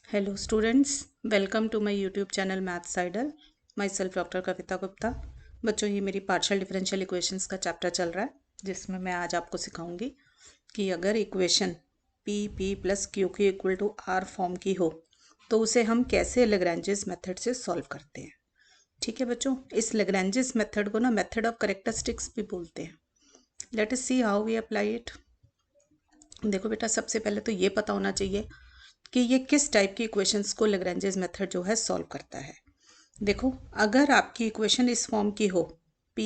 Hello students, welcome to my YouTube channel maths idol. Myself doctor Kavita Gupta. बच्चों, ये मेरी partial differential equations का chapter चल रहा है, जिसमें मैं आज आपको सिखाऊंगी कि अगर equation p plus q q equal to r form की हो तो उसे हम कैसे लेग्रांजेस मेथड से सॉल्व करते हैं। ठीक है बच्चों, इस लेग्रांजेस मेथड को ना मेथड ऑफ कैरेक्टरिस्टिक्स भी बोलते हैं। Let us see how we apply it. देखो बेटा, सबसे पहले तो ये पता होना चाहिए कि ये किस टाइप की इक्वेशंस को लेग्रांजेस मेथड जो है सॉल्व करता है। देखो, अगर आपकी इक्वेशन इस फॉर्म की हो p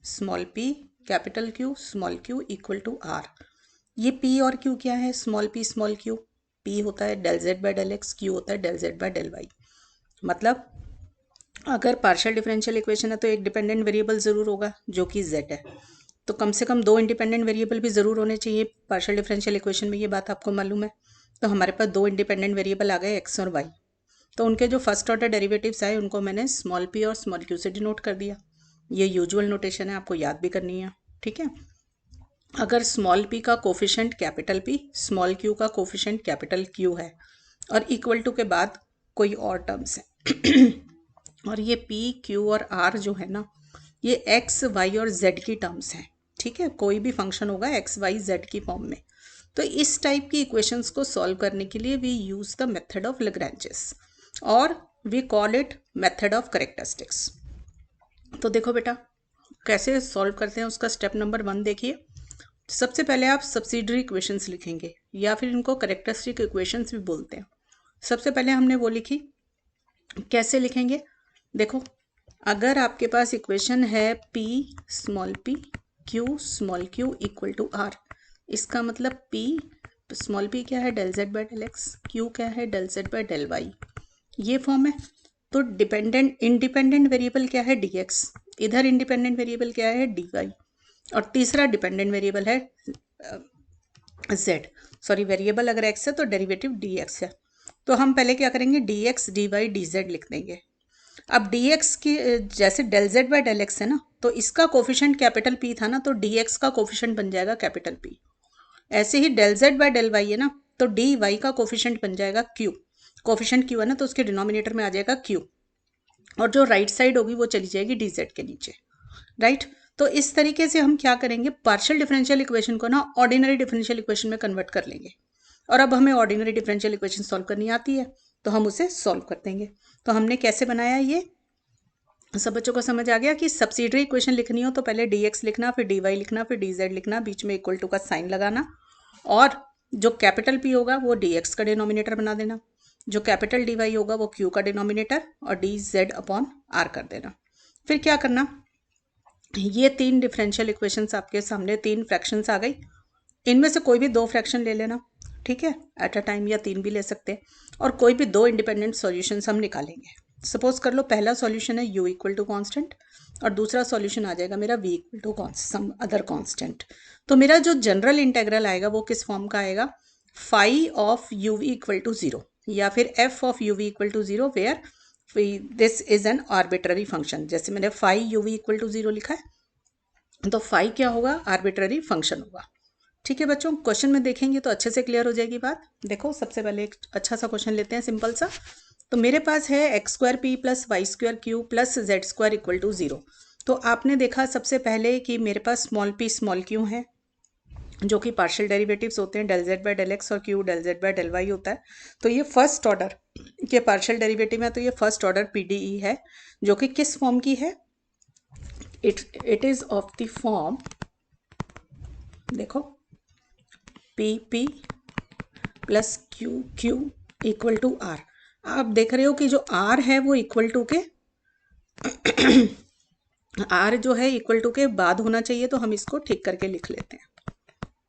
small p capital Q small q equal to r। ये p और q क्या है? Small small q। p होता है del z by del x, q होता है del z by del y। मतलब अगर पार्शियल डिफरेंशियल इक्वेशन है तो एक डिपेंडेंट वेरिएबल ज़रूर होगा जो कि z है। तो कम से कम दो इंडिपेंडेंट वेरिएबल भी ज़रूर होने चाहिए पार्शियल डिफरेंशियल इक्वेशन में, ये बात आपको मालूम है। तो हमारे पास दो इंडिपेंडेंट वेरिएबल आ गए x और y। तो उनके जो फर्स्ट ऑर्डर डेरिवेटिव्स आए उनको मैंने स्मॉल p और स्मॉल q से डिनोट कर दिया। ये यूजुअल नोटेशन है, आपको याद भी करनी है। ठीक है, अगर स्मॉल p का coefficient capital P, small q का कोफिशिएंट कैपिटल Q है और इक्वल टू के बाद कोई और टर्म्स है और ये p q और r जो है ना, ये x y और z की टर्म्स हैं। ठीक है, कोई भी फंक्शन होगा x y z की फॉर्म में। तो इस टाइप की इक्वेशंस को सॉल्व करने के लिए we use the method of Lagrange's और we call it method of characteristics. तो देखो बेटा, कैसे सॉल्व करते हैं उसका स्टेप नंबर 1 देखिए। सबसे पहले आप सब्सिडरी इक्वेशंस लिखेंगे या फिर इनको कैरेक्टरिस्टिक इक्वेशंस भी बोलते हैं। सबसे पहले हमने वो लिखी, कैसे लिखेंगे? देखो, अगर आपके पास इक्वेशन है p small p q small q equal to r, इसका मतलब p स्मॉल p क्या है? Del z by del x, q क्या है? Del z by del y। ये फॉर्म है। तो डिपेंडेंट इंडिपेंडेंट वेरिएबल क्या है? dx। इधर इंडिपेंडेंट वेरिएबल क्या है? dy। और तीसरा डिपेंडेंट वेरिएबल है z। सॉरी, वेरिएबल अगर x है तो डेरिवेटिव dx है। तो हम पहले क्या करेंगे? dx dy dz लिख देंगे। अब dx की जैसे del z by del x है ना, तो इसका कोफिशिएंट कैपिटल P था ना, तो dx का कोफिशिएंट बन जाएगा कैपिटल P। ऐसे ही del z by del y है ना, तो dy का कोफिशिएंट बन जाएगा q। कोफिशिएंट q है ना, तो उसके डिनोमिनेटर में आ जाएगा q और जो राइट साइड होगी वो चली जाएगी dz के नीचे। राइट, तो इस तरीके से हम क्या करेंगे? पार्शियल डिफरेंशियल इक्वेशन को ना ऑर्डिनरी डिफरेंशियल इक्वेशन में कन्वर्ट कर लेंगे। और अब हमें ऑर्डिनरी डिफरेंशियल इक्वेशन सॉल्व करनी आती है तो हम उसे सॉल्व कर देंगे। तो हमने कैसे बनाया, ये सब बच्चों को समझ आ गया कि सब्सिडरी इक्वेशन लिखनी हो तो पहले dx लिखना, फिर dy लिखना, फिर dz लिखना, बीच में इक्वल टू का साइन लगाना और जो कैपिटल P होगा वो dx का डिनोमिनेटर बना देना, जो कैपिटल dy होगा वो q का डिनोमिनेटर और dz अपॉन r कर देना। फिर क्या करना, ये तीन डिफरेंशियल इक्वेशंस आपके सामने, तीन फ्रैक्शंस आ गई। इनमें से कोई भी दो फ्रैक्शन ले लेना, ठीक है, एट अ टाइम, या तीन भी ले सकते हैं। और कोई भी दो इंडिपेंडेंट सॉल्यूशंस हम निकालेंगे। सपोज कर लो पहला सॉल्यूशन है u इक्वल टू कॉन्स्टेंट और दूसरा सॉल्यूशन आ जाएगा मेरा v equal to some other constant. तो मेरा जो जनरल इंटेग्रल आएगा वो किस फॉर्म का आएगा? Phi of u v equal to 0 या फिर f of u v equal to 0 where this is an arbitrary function. जैसे मैंने phi u v equal to 0 लिखा है तो फाई क्या होगा? आर्बिट्ररी फंक्शन होगा। ठीक है बच्चों, क्वेश्चन में देखेंगे तो अच्छे से क्लियर हो जाएगी बात। देखो, सबसे पहले एक अच्छा सा क्वेश्चन लेते हैं, सिंपल सा। तो मेरे पास है x square p plus Y square q plus z square equal to 0। तो आपने देखा सबसे पहले कि मेरे पास स्मॉल पी स्मॉल क्यू है जो कि पार्शियल डेरिवेटिव्स होते हैं, del z by del x और q del z by del y होता है। तो ये फर्स्ट ऑर्डर के पार्शियल डेरिवेटिव है, तो ये फर्स्ट ऑर्डर पीडीई है जो कि किस फॉर्म की है? It is of the form, देखो, p p plus q q equal to r. आप देख रहे हो कि जो आर है वो इक्वल टू के आर जो है इक्वल टू के बाद होना चाहिए, तो हम इसको ठीक करके लिख लेते हैं,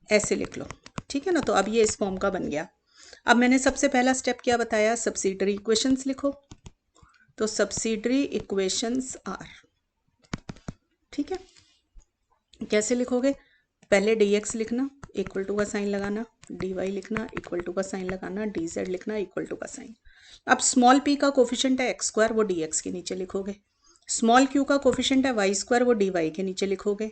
ऐसे लिख लो। ठीक है ना, तो अब ये इस फॉर्म का बन गया। अब मैंने सबसे पहला स्टेप क्या बताया? सब्सिडरी इक्वेशंस लिखो। तो सब्सिडरी इक्वेशंस आर, ठीक है, कैसे लिखोगे? पहले dx लिखना, इक्वल टू का साइन लगाना, dy लिखना, इक्वल टू का साइन लगाना, dz लिखना, इक्वल टू का साइन। अब स्मॉल p का कोफिशिएंट है एक्स स्क्वायर, वो dx के नीचे लिखोगे। स्मॉल q का कोफिशिएंट है वाई स्क्वायर, वो dy के नीचे लिखोगे।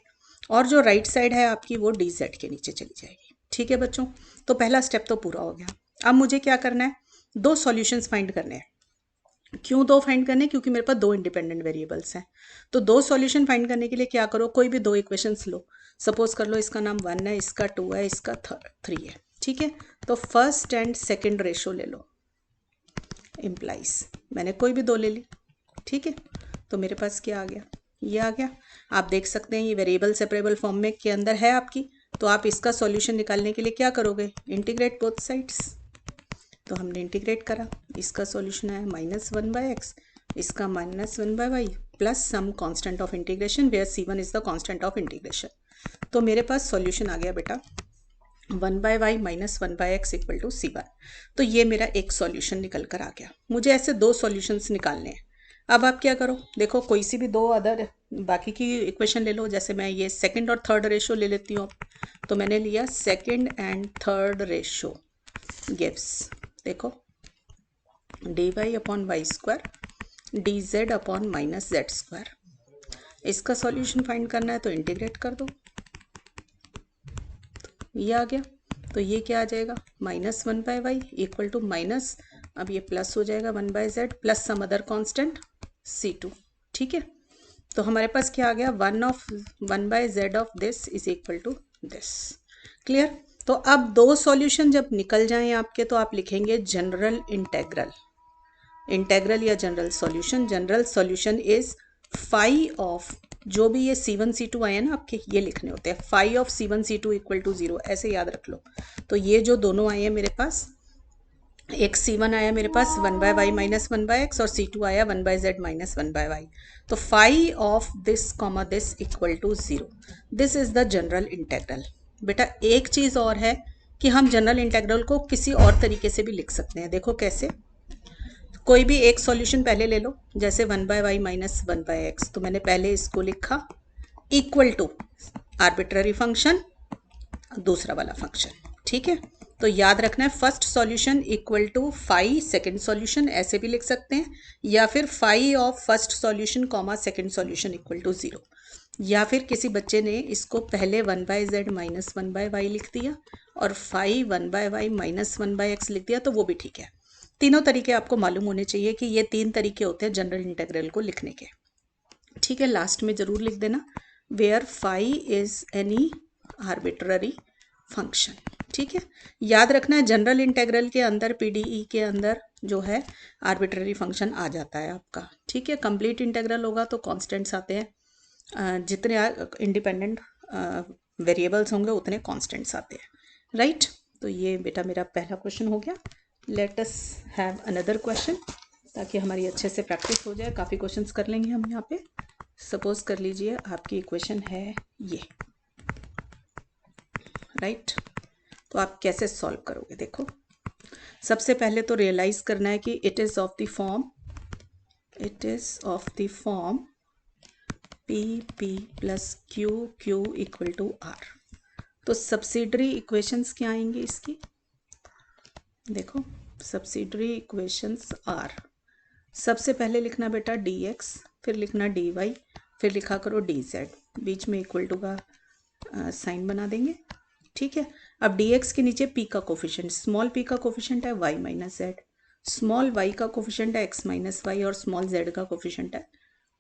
और जो राइट साइड है आपकी वो dz के नीचे चली जाएगी। ठीक है बच्चों, तो पहला स्टेप तो पूरा हो गया। अब मुझे क्या करना है? दो सॉल्यूशंस फाइंड करने हैं। क्यों दो फाइंड करने? क्योंकि मेरे पास दो इंडिपेंडेंट वेरिएबल्स हैं। तो दो सॉल्यूशन फाइंड करने के लिए क्या करो, कोई भी दो इक्वेशंस लो। सपोज कर लो इसका नाम 1 है, इसका 2 है, इसका 3 है, ठीक है। तो फर्स्ट एंड सेकेंड रेशो ले लो, इम्प्लाइज मैंने कोई भी दो ले ली, ठीक है। तो मेरे पास क्या आ गया, ये आ गया। आप देख सकते हैं ये वेरिएबल सेपरेबल फॉर्म में के अंदर है आपकी। तो आप इसका सॉल्यूशन निकालने के लिए क्या करोगे, इंटीग्रेट बोथ साइड्स। तो हमने इंटीग्रेट करा, इसका सॉल्यूशन आया -1/x, इसका -1/y plus some constant of integration where c1 is the constant of integration. तो मेरे पास सॉल्यूशन आ गया बेटा 1/y - 1/x equal to c1। तो ये मेरा एक सॉल्यूशन निकल कर आ गया। मुझे ऐसे दो सॉल्यूशंस निकालने हैं। अब आप क्या करो, देखो कोई सी भी दो अदर बाकी की इक्वेशन ले लो। जैसे मैं ये सेकंड और थर्ड रेशो ले लेती हूँ। तो मैंने लिया second and third ratio gives, देखो dy upon y square dz upon -z²। इसका सॉल्यूशन फाइंड करना है तो इंटीग्रेट कर दो, ये आ गया। तो ये क्या आ जाएगा, -1/y इक्वल टू माइनस, अब ये प्लस हो जाएगा 1/z plus some other constant c2, ठीक है। तो हमारे पास क्या आ गया, 1/z of this is equal to this. Clear? तो अब दो सॉल्यूशन जब निकल जाएं आपके तो आप लिखेंगे जनरल इंटेग्रल। इंटेग्रल या general solution, general solution is phi of, जो भी ये c1 c2 आए ना आपके, ये लिखने होते हैं। Phi of c1 c2 equal to 0, ऐसे याद रख लो। तो ये जो दोनों आए हैं मेरे पास, एक c1 आया मेरे पास 1/y - 1/x और c2 आया 1/z - 1/y। तो phi of this comma this equal to 0, this is the general integral. बेटा एक चीज और है कि हम जनरल इंटेग्रल को किसी और तरीके से भी लिख सकते हैं। देखो कैसे, कोई भी एक सॉल्यूशन पहले ले लो, जैसे 1/y - 1/x। तो मैंने पहले इसको लिखा इक्वल टू आर्बिट्ररी फंक्शन, दूसरा वाला फंक्शन, ठीक है। तो याद रखना है first solution equal to phi second solution, ऐसे भी लिख सकते हैं। या फिर phi of first solution comma second solution equal to 0। या फिर किसी बच्चे ने इसको पहले 1/z - 1/y लिख दिया और फाई 1/y - 1/x लिख दिया, तो वो भी ठीक है। तीनों तरीके आपको मालूम होने चाहिए कि ये तीन तरीके होते हैं जनरल इंटीग्रल को लिखने के, ठीक है। लास्ट में जरूर लिख देना where phi is any arbitrary function, ठीक है। याद रखना है जनरल इंटीग्रल के अंदर पीडीई के अंदर जो है आर्बिट्ररी फंक्शन आ जाता है आपका, ठीक है। कंप्लीट इंटीग्रल होगा तो कांस्टेंट्स आते हैं, जितने इंडिपेंडेंट वेरिएबल्स होंगे उतने कांस्टेंट्स आते हैं, राइट। तो ये बेटा मेरा पहला क्वेश्चन हो गया। Let us have another question, ताकि हमारी अच्छे से प्रैक्टिस हो जाए। काफ़ी क्वेश्चंस कर लेंगे हम यहाँ पे। सपोज कर लीजिए आपकी इक्वेशन है ये, राइट। तो आप कैसे सॉल्व करोगे, देखो सबसे पहले तो रियलाइज करना है कि it is of the form p plus q equal to r। तो सब्सिडरी इक्वेशंस क्या आएंगी इसकी, देखो सब्सिडरी इक्वेशंस आर, सबसे पहले लिखना बेटा dx, फिर लिखना dy, फिर लिखा करो dz, बीच में इक्वल टू का साइन बना देंगे, ठीक है। अब dx के नीचे p का कोफिशिएंट, स्मॉल p का कोफिशिएंट है y - z, स्मॉल y का कोफिशिएंट है x - y और स्मॉल z का कोफिशिएंट है,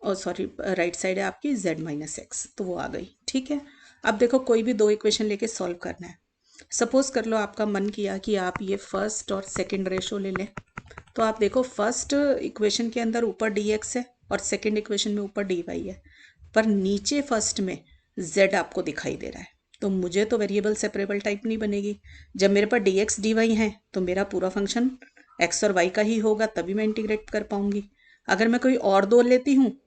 और सॉरी राइट साइड है आपकी z - x, तो वो आ गई, ठीक है। अब देखो कोई भी दो इक्वेशन लेके सॉल्व करना है। सपोज कर लो आपका मन किया कि आप ये फर्स्ट और सेकंड रेशो ले लें। तो आप देखो फर्स्ट इक्वेशन के अंदर ऊपर dx है और सेकंड इक्वेशन में ऊपर dy है, पर नीचे फर्स्ट में z आपको दिखाई दे रहा है। तो मुझे तो वेरिएबल सेपरेबल टाइप नहीं बनेगी। जब मेरे पास dx dy है तो मेरा पूरा फंक्शन x और y का ही होगा, तभी मैं इंटीग्रेट कर पाऊंगी। अगर मैं कोई और दो लेती हूँ,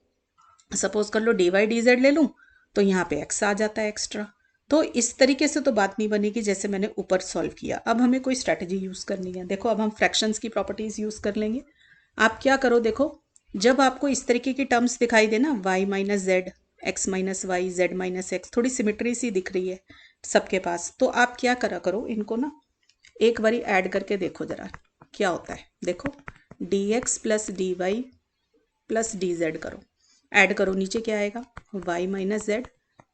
सपोज कर लो dy dz ले लूँ, तो यहाँ पे x आ जाता है एक्स्ट्रा। तो इस तरीके से तो बात नहीं बनेगी जैसे मैंने ऊपर सॉल्व किया। अब हमें कोई स्ट्रैटेजी यूज़ करनी है। देखो अब हम फ्रैक्शंस की प्रॉपर्टीज़ यूज़ कर लेंगे। आप क्या करो, देखो जब आपको इस तरीके की टर्म्स दिखाई दे ना, y - z, x - y, z - x, थोड़ी सिमेट्री सी दिख रही है सबके पास, तो आप क्या करा करो, इनको ना एक बारी ऐड करके देखो जरा क्या होता है। देखो dx plus dy plus dz करो, ऐड करो, नीचे क्या आएगा y - z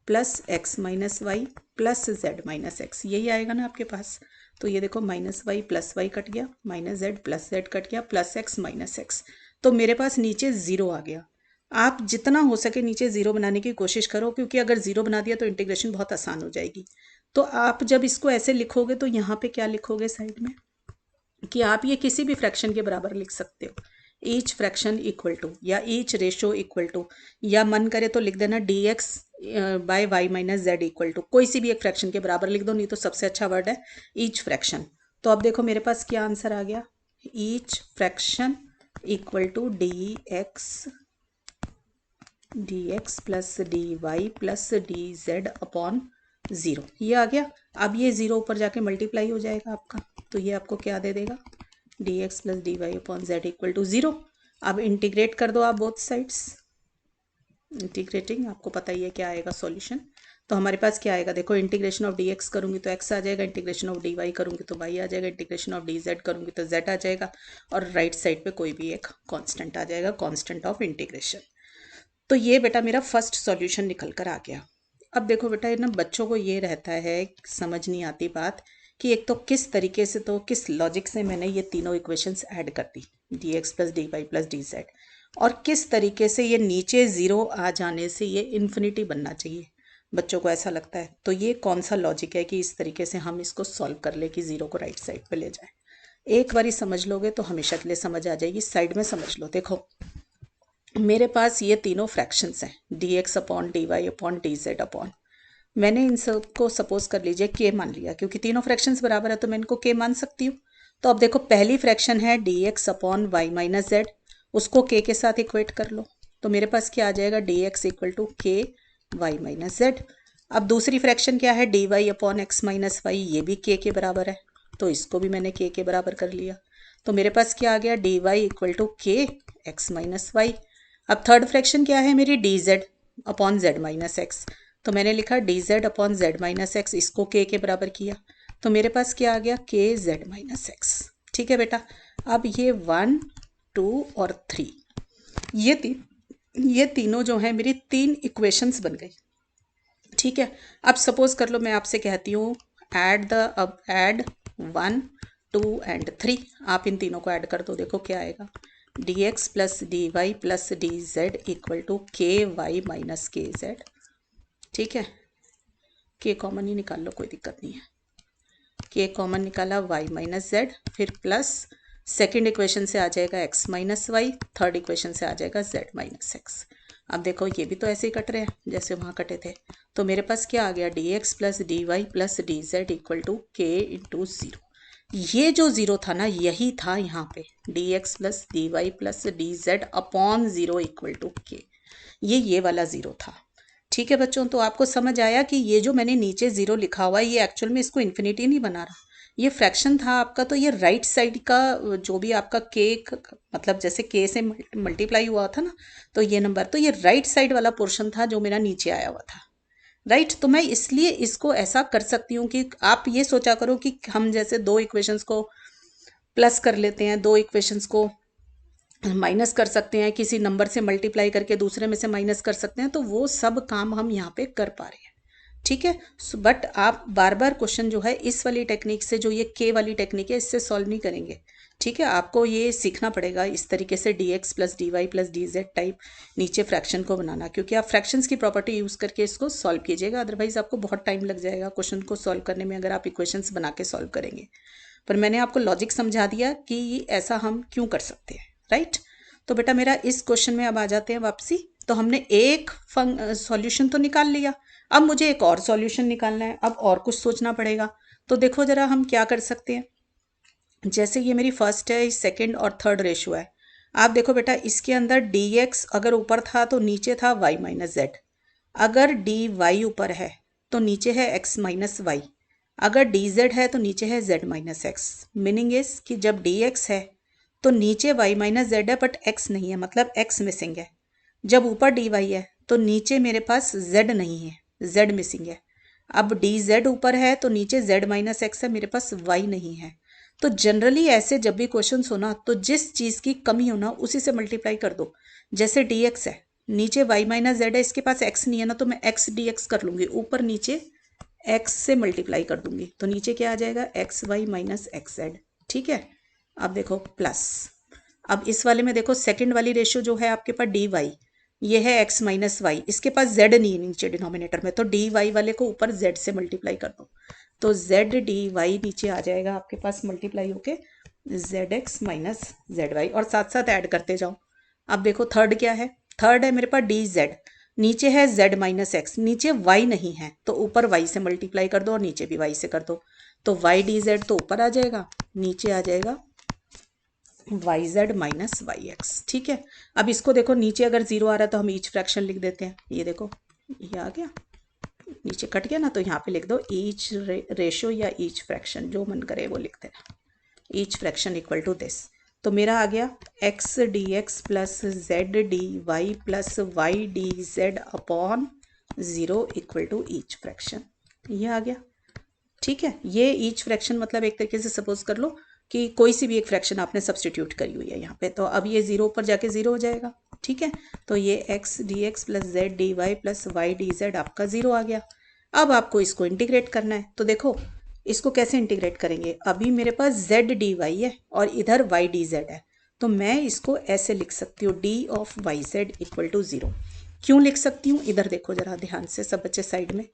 plus x - y plus z - x, यही आएगा ना आपके पास। तो ये देखो minus y plus y cut गया, minus z plus z cut गया, प्लस एक्स माइनस एक्स, तो मेरे पास नीचे ज़ीरो आ गया। आप जितना हो सके नीचे ज़ीरो बनाने की कोशिश करो, क्योंकि अगर ज़ीरो बना दिया तो इंटीग्रेशन बहुत आसान हो जाएगी। तो आप जब इसको ऐसे लिखोगे तो यहाँ पे क्या लिखोगे साइड में, कि आप ये किसी भी फ्रैक्शन के बराबर लिख सकते हो, ईच फ्रैक्शन इक्वल टू या ईच रेशो इक्वल टू, या मन करे तो लिख देना d x by y minus z equal to, कोई सी भी एक फ्रैक्शन के बराबर लिख दो, नहीं तो सबसे अच्छा वर्ड है ईच फ्रैक्शन। तो अब देखो मेरे पास क्या आंसर आ गया, each fraction equal to d x plus d Y plus d Z upon zero, ये आ गया। अब ये ज़ीरो ऊपर जाके मल्टीप्लाई हो जाएगा आपका, तो ये आपको क्या दे देगा, d x plus d Y upon z equal to zero. अब इंटीग्रेट कर दो आप बोथ साइड्स, इंटीग्रेटिंग आपको पता ही है क्या आएगा सॉल्यूशन। तो हमारे पास क्या आएगा, देखो इंटीग्रेशन ऑफ डी एक्स करूँगी तो एक्स आ जाएगा, इंटीग्रेशन ऑफ डी वाई करूँगी तो वाई आ जाएगा, इंटीग्रेशन ऑफ डी जेड करूँगी तो जेड आ जाएगा, और राइट साइड पे कोई भी एक कांस्टेंट आ जाएगा, कांस्टेंट ऑफ इंटीग्रेशन। तो ये बेटा मेरा फर्स्ट सॉल्यूशन निकल कर आ गया। अब देखो बेटा ना बच्चों को ये रहता है, समझ नहीं आती बात कि एक तो किस तरीके से, तो किस लॉजिक से मैंने ये तीनों इक्वेशंस ऐड कर दी, d x plus d Y plus d z, और किस तरीके से ये नीचे ज़ीरो आ जाने से ये इन्फिनिटी बनना चाहिए, बच्चों को ऐसा लगता है। तो ये कौन सा लॉजिक है कि इस तरीके से हम इसको सॉल्व कर ले कि ज़ीरो को राइट साइड पे ले जाए। एक बारी समझ लोगे तो हमेशा के लिए समझ आ जाएगी। साइड में समझ लो, देखो मेरे पास ये तीनों फ्रैक्शंस हैं, d x upon D Y upon d Z upon, मैंने इन सबको सपोज कर लीजिए के मान लिया, क्योंकि तीनों फ्रैक्शंस बराबर है तो मैं इनको के मान सकती हूँ। तो अब देखो पहली फ्रैक्शन है d x upon y minus z, उसको के साथ इक्वेट कर लो, तो मेरे पास क्या आ जाएगा, d x equal to k y minus z. अब दूसरी फ्रैक्शन क्या है, D Y upon x minus y, ये भी के बराबर है, तो इसको भी मैंने के बराबर कर लिया। तो मेरे पास क्या आ गया, डी वाई इक्वल टू के एक्स माइनस वाई। अब थर्ड फ्रैक्शन क्या है मेरी, D Z upon Z minus x, तो मैंने लिखा D Z upon Z minus x, इसको के बराबर किया, तो मेरे पास क्या आ गया, के जेड माइनस एक्स। ठीक है बेटा, अब ये 1 2 और 3 ये तीनों जो है मेरी तीन इक्वेशंस बन गई। ठीक है, अब सपोज कर लो मैं आपसे कहती हूँ अब ऐड 1 2 एंड 3, आप इन तीनों को ऐड कर दो, देखो क्या आएगा, d x plus d Y plus d Z equal to k y minus k z. ठीक है, के कॉमन ही निकाल लो, कोई दिक्कत नहीं है, के कॉमन निकाला, वाई माइनस जेड, फिर प्लस सेकेंड इक्वेशन से आ जाएगा x minus y, third equation से आ जाएगा जेड माइनस एक्स। अब देखो ये भी तो ऐसे ही कट रहे हैं जैसे वहाँ कटे थे, तो मेरे पास क्या आ गया, d x plus d Y plus d Z equal to k into zero. ये जो ज़ीरो था ना, यही था यहाँ पे, d x plus d Y plus d Z upon zero equal to k, ये वाला ज़ीरो था। ठीक है बच्चों, तो आपको समझ आया कि ये जो मैंने नीचे ज़ीरो लिखा हुआ है, ये एक्चुअल में इसको इन्फिनिटी नहीं बना रहा, ये फ्रैक्शन था आपका। तो ये राइट साइड का जो भी आपका के, मतलब जैसे के से मल्टीप्लाई हुआ था ना, तो ये नंबर, तो ये राइट साइड वाला पोर्शन था जो मेरा नीचे आया हुआ था, राइट। तो मैं इसलिए इसको ऐसा कर सकती हूँ कि आप ये सोचा करो कि हम जैसे दो इक्वेशंस को प्लस कर लेते हैं, दो इक्वेशंस को माइनस कर सकते हैं, किसी नंबर से मल्टीप्लाई करके दूसरे में से माइनस कर सकते हैं, तो वो सब काम हम यहाँ पे कर पा रहे हैं। ठीक है, बट आप बार बार क्वेश्चन जो है इस वाली टेक्निक से, जो ये के वाली टेक्निक है, इससे सॉल्व नहीं करेंगे। ठीक है, आपको ये सीखना पड़ेगा इस तरीके से d x plus d Y plus d z type नीचे फ्रैक्शन को बनाना, क्योंकि आप फ्रैक्शंस की प्रॉपर्टी यूज़ करके इसको सॉल्व कीजिएगा, अदरवाइज आपको बहुत टाइम लग जाएगा क्वेश्चन को सॉल्व करने में, अगर आप इक्वेशंस बना के सॉल्व करेंगे। पर मैंने आपको लॉजिक समझा दिया कि ऐसा हम क्यों कर सकते हैं, राइट। तो बेटा मेरा इस क्वेश्चन में अब आ जाते हैं वापसी। तो हमने एक सॉल्यूशन तो निकाल लिया, अब मुझे एक और सॉल्यूशन निकालना है, अब और कुछ सोचना पड़ेगा। तो देखो जरा हम क्या कर सकते हैं, जैसे ये मेरी फर्स्ट है, सेकंड और थर्ड रेशो है। आप देखो बेटा इसके अंदर डी एक्स अगर ऊपर था तो नीचे था वाई माइनस जेड, अगर डी वाई ऊपर है तो नीचे है एक्स माइनस वाई, अगर डी जेड है तो नीचे है Z minus x. Meaning is कि जब डी एक्स है तो नीचे वाई माइनस जेड है बट एक्स नहीं है, मतलब एक्स मिसिंग है। जब ऊपर डी वाई है तो नीचे मेरे पास जेड नहीं है, जेड मिसिंग है। अब डी जेड ऊपर है तो नीचे जेड माइनस एक्स है, मेरे पास वाई नहीं है। तो जनरली ऐसे जब भी क्वेश्चन हो ना, तो जिस चीज़ की कमी हो ना उसी से मल्टीप्लाई कर दो। जैसे डी एक्स है, नीचे वाई माइनस जेड है, इसके पास एक्स नहीं है ना, तो मैं एक्स डी एक्स कर लूँगी, ऊपर नीचे x से मल्टीप्लाई कर दूंगी तो नीचे क्या आ जाएगा, x y minus x z. ठीक है, अब देखो प्लस, अब इस वाले में देखो सेकंड वाली रेशियो जो है आपके पास डी वाई, ये है x माइनस वाई, इसके पास z नहीं है नीचे डिनोमिनेटर में, तो डी वाई वाले को ऊपर z से मल्टीप्लाई कर दो तो z डी वाई नीचे आ जाएगा आपके पास मल्टीप्लाई होके z x minus z y, और साथ साथ ऐड करते जाओ। अब देखो थर्ड क्या है, थर्ड है मेरे पास डी जेड, नीचे है z माइनस एक्स, नीचे y नहीं है तो ऊपर y से मल्टीप्लाई कर दो और नीचे भी y से कर दो, तो y डी जेड तो ऊपर आ जाएगा, नीचे आ जाएगा y z minus y x. ठीक है, अब इसको देखो नीचे अगर जीरो आ रहा है तो हम ईच फ्रैक्शन लिख देते हैं, ये देखो ये आ गया, नीचे कट गया ना, तो यहाँ पे लिख दो ईच रेशो या ईच फ्रैक्शन, जो मन करे वो लिख देना, each fraction equal to this. तो मेरा आ गया x D x plus z d Y plus y D Z upon zero equal to each fraction, ये आ गया। ठीक है, ये ईच फ्रैक्शन मतलब एक तरीके से सपोज कर लो कि कोई सी भी एक फ्रैक्शन आपने सब्सटीट्यूट करी हुई है यहाँ पे, तो अब ये जीरो ऊपर जाके जीरो हो जाएगा। ठीक है, तो ये x D x plus z d Y plus y D z आपका जीरो आ गया। अब आपको इसको इंटीग्रेट करना है, तो देखो इसको कैसे इंटीग्रेट करेंगे, अभी मेरे पास जेड डी वाई है और इधर वाई डी जेड है, तो मैं इसको ऐसे लिख सकती हूँ d of y z equal to zero. क्यों लिख सकती हूँ, इधर देखो जरा ध्यान से, सब बच्चे साइड में,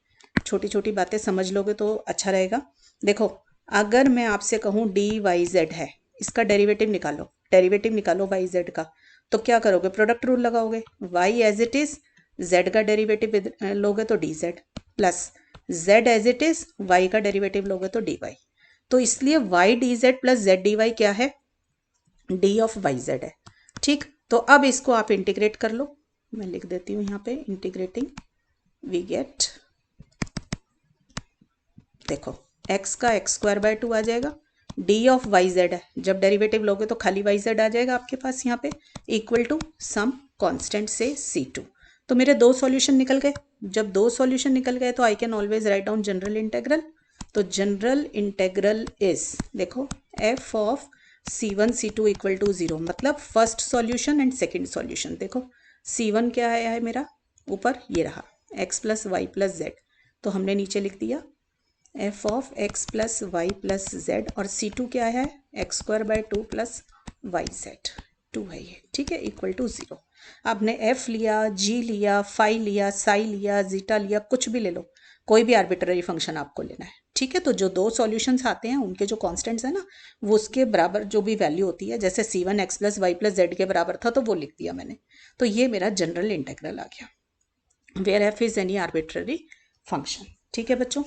छोटी छोटी बातें समझ लोगे तो अच्छा रहेगा। देखो अगर मैं आपसे कहूँ डी वाई जेड है, इसका डेरिवेटिव निकालो, डेरिवेटिव निकालो वाई जेड का, तो क्या करोगे, प्रोडक्ट रूल लगाओगे, y as it is z का डेरिवेटिव लोगे तो d Z, plus z as it is y का डेरिवेटिव लोगे तो डी वाई। तो इसलिए y D Z plus z d y क्या है, डी ऑफ वाई जेड है। ठीक, तो अब इसको आप इंटीग्रेट कर लो, मैं लिख देती हूँ यहाँ पे इंटीग्रेटिंग, वी गेट, देखो x का एक्स स्क्वायर बाय टू आ जाएगा, डी ऑफ वाई जेड है, जब डेरिवेटिव लोगे तो खाली वाई जेड आ जाएगा आपके पास यहाँ पे, इक्वल टू सम कांस्टेंट से c2। तो मेरे दो सॉल्यूशन निकल गए, जब दो सॉल्यूशन निकल गए तो I can always write down general integral, तो जनरल इंटेग्रल इज, देखो f of c1 c2 equal to zero, मतलब first solution and second solution. देखो c1 क्या है मेरा ऊपर, ये रहा x plus y plus z, तो हमने नीचे लिख दिया f of x plus y plus z, और c2 क्या है, x square by two plus y z, two है ये। ठीक है, इक्वल टू ज़ीरो। आपने f लिया, g लिया, फाई लिया, साई लिया, जीटा लिया, कुछ भी ले लो, कोई भी आर्बिट्ररी फंक्शन आपको लेना है। ठीक है, तो जो दो सॉल्यूशंस आते हैं उनके जो कॉन्स्टेंट्स है ना, वो उसके बराबर जो भी वैल्यू होती है, जैसे c1 x plus y plus z के बराबर था तो वो लिख दिया मैंने, तो ये मेरा जनरल इंटेग्रल आ गया, where f is any arbitrary function. ठीक है बच्चों,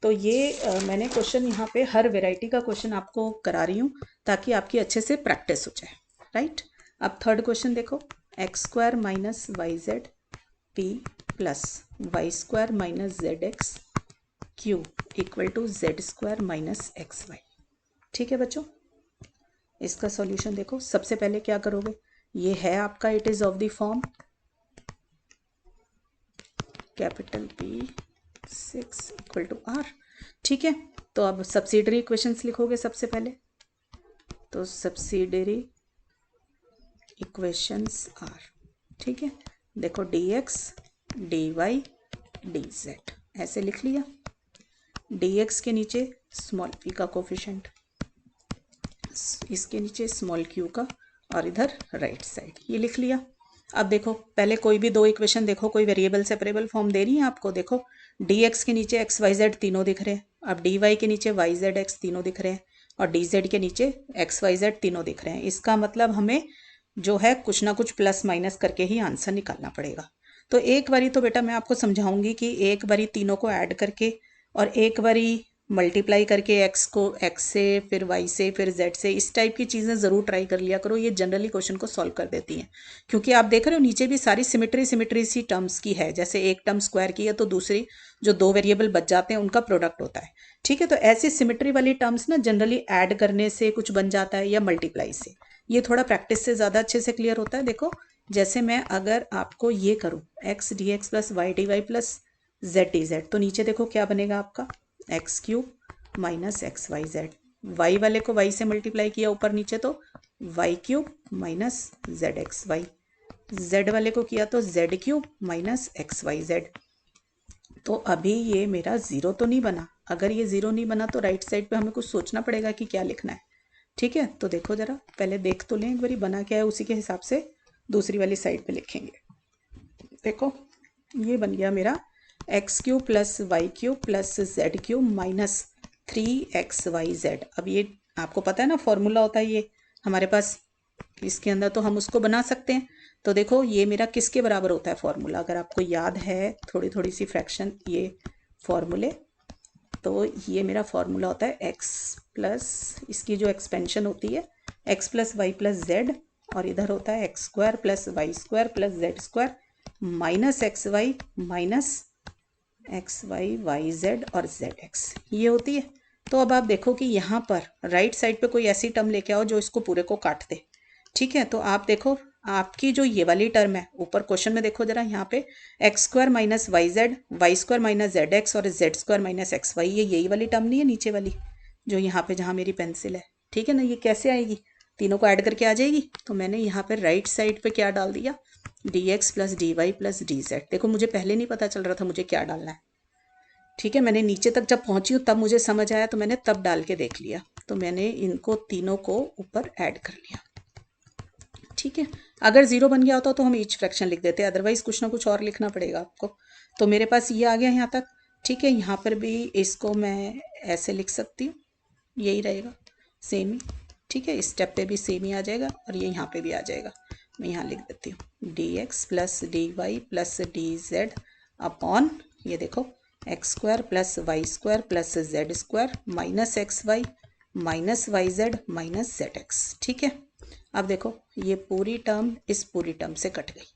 तो ये मैंने क्वेश्चन यहाँ पे हर वैरायटी का क्वेश्चन आपको करा रही हूँ ताकि आपकी अच्छे से प्रैक्टिस हो जाए, राइट। अब थर्ड क्वेश्चन देखो, x square minus y z p plus Y square minus z x q equal to z square minus x y. ठीक है बच्चों, इसका सॉल्यूशन देखो, सबसे पहले क्या करोगे, ये है आपका, it is of the form capital P 6 equal to R। ठीक है, तो अब सब्सिडरी इक्वेशंस लिखोगे सबसे पहले, तो सब्सिडरी इक्वेशंस R। ठीक है, देखो dx dy dz ऐसे लिख लिया, dx के नीचे स्मॉल p का कोफिशिएंट, इसके नीचे स्मॉल q का, और इधर राइट साइड ये लिख लिया। अब देखो पहले कोई भी दो इक्वेशन देखो, कोई वेरिएबल सेपरेबल फॉर्म दे रही है आपको, देखो dx के नीचे एक्स वाई जेड तीनों दिख रहे हैं, अब dy के नीचे वाई जेड एक्स तीनों दिख रहे हैं, और dz के नीचे एक्स वाई जेड तीनों दिख रहे हैं। इसका मतलब हमें जो है कुछ ना कुछ प्लस माइनस करके ही आंसर निकालना पड़ेगा। तो एक बारी तो बेटा मैं आपको समझाऊंगी कि एक बारी तीनों को ऐड करके और एक बारी मल्टीप्लाई करके एक्स को एक्स से फिर वाई से फिर जेड से, इस टाइप की चीज़ें ज़रूर ट्राई कर लिया करो, ये जनरली क्वेश्चन को सॉल्व कर देती हैं। क्योंकि आप देख रहे हो नीचे भी सारी सिमिट्री सी टर्म्स की है, जैसे एक टर्म स्क्वायर की है तो दूसरी जो दो वेरिएबल बच जाते हैं उनका प्रोडक्ट होता है। ठीक है, तो ऐसी सिमिट्री वाली टर्म्स ना जनरली ऐड करने से कुछ बन जाता है या मल्टीप्लाई से, ये थोड़ा प्रैक्टिस से ज़्यादा अच्छे से क्लियर होता है। देखो जैसे मैं अगर आपको ये करूँ x D x plus y D Y plus z d z, तो नीचे देखो क्या बनेगा आपका, x cube minus x y z, y वाले को वाई से मल्टीप्लाई किया ऊपर नीचे तो y cube minus z x y, z वाले को किया तो z cube minus x y z. तो अभी ये मेरा ज़ीरो तो नहीं बना। अगर ये ज़ीरो नहीं बना तो राइट साइड पे हमें कुछ सोचना पड़ेगा कि क्या लिखना है। ठीक है, तो देखो ज़रा पहले देख तो लें एक बारी बना क्या है, उसी के हिसाब से दूसरी वाली साइड पे लिखेंगे। देखो ये बन गया मेरा x³ + y³ + z³ minus 3xyz। अब ये आपको पता है ना फॉर्मूला होता है ये हमारे पास, इसके अंदर तो हम उसको बना सकते हैं। तो देखो ये मेरा किसके बराबर होता है फॉर्मूला, अगर आपको याद है थोड़ी थोड़ी सी फ्रैक्शन ये फॉर्मूले, तो ये मेरा फॉर्मूला होता है x प्लस इसकी जो एक्सपेंशन होती है x + y + z, और इधर होता है x² + y² + z² minus xy minus xy yz और zx, ये होती है। तो अब आप देखो कि यहाँ पर राइट साइड पे कोई ऐसी टर्म लेके आओ जो इसको पूरे को काट दे। ठीक है, तो आप देखो आपकी जो ये वाली टर्म है ऊपर क्वेश्चन में देखो जरा, यहाँ पे x² - yz, y² - zx और z² - xy, ये यही वाली टर्म नहीं है नीचे वाली जो यहाँ पे जहाँ मेरी पेंसिल है। ठीक है ना, ये कैसे आएगी, तीनों को ऐड करके आ जाएगी। तो मैंने यहाँ पे राइट साइड पे क्या डाल दिया, dx + dy + dz। देखो मुझे पहले नहीं पता चल रहा था मुझे क्या डालना है। ठीक है, मैंने नीचे तक जब पहुंची हूँ तब मुझे समझ आया, तो मैंने तब डाल के देख लिया, तो मैंने इनको तीनों को ऊपर ऐड कर लिया। ठीक है, अगर ज़ीरो बन गया होता तो हम ईच फ्रैक्शन लिख देते, अदरवाइज कुछ ना कुछ और लिखना पड़ेगा आपको। तो मेरे पास ये आ गया यहाँ तक। ठीक है, यहाँ पर भी इसको मैं ऐसे लिख सकती हूँ, यही रहेगा सेम ही। ठीक है, इस स्टेप पे भी सेम ही आ जाएगा और ये यहाँ पे भी आ जाएगा। मैं यहाँ लिख देती हूँ dx + dy + dz अपॉन ये देखो x² + y² + z² minus xy minus yz minus zx। ठीक है, अब देखो ये पूरी टर्म इस पूरी टर्म से कट गई।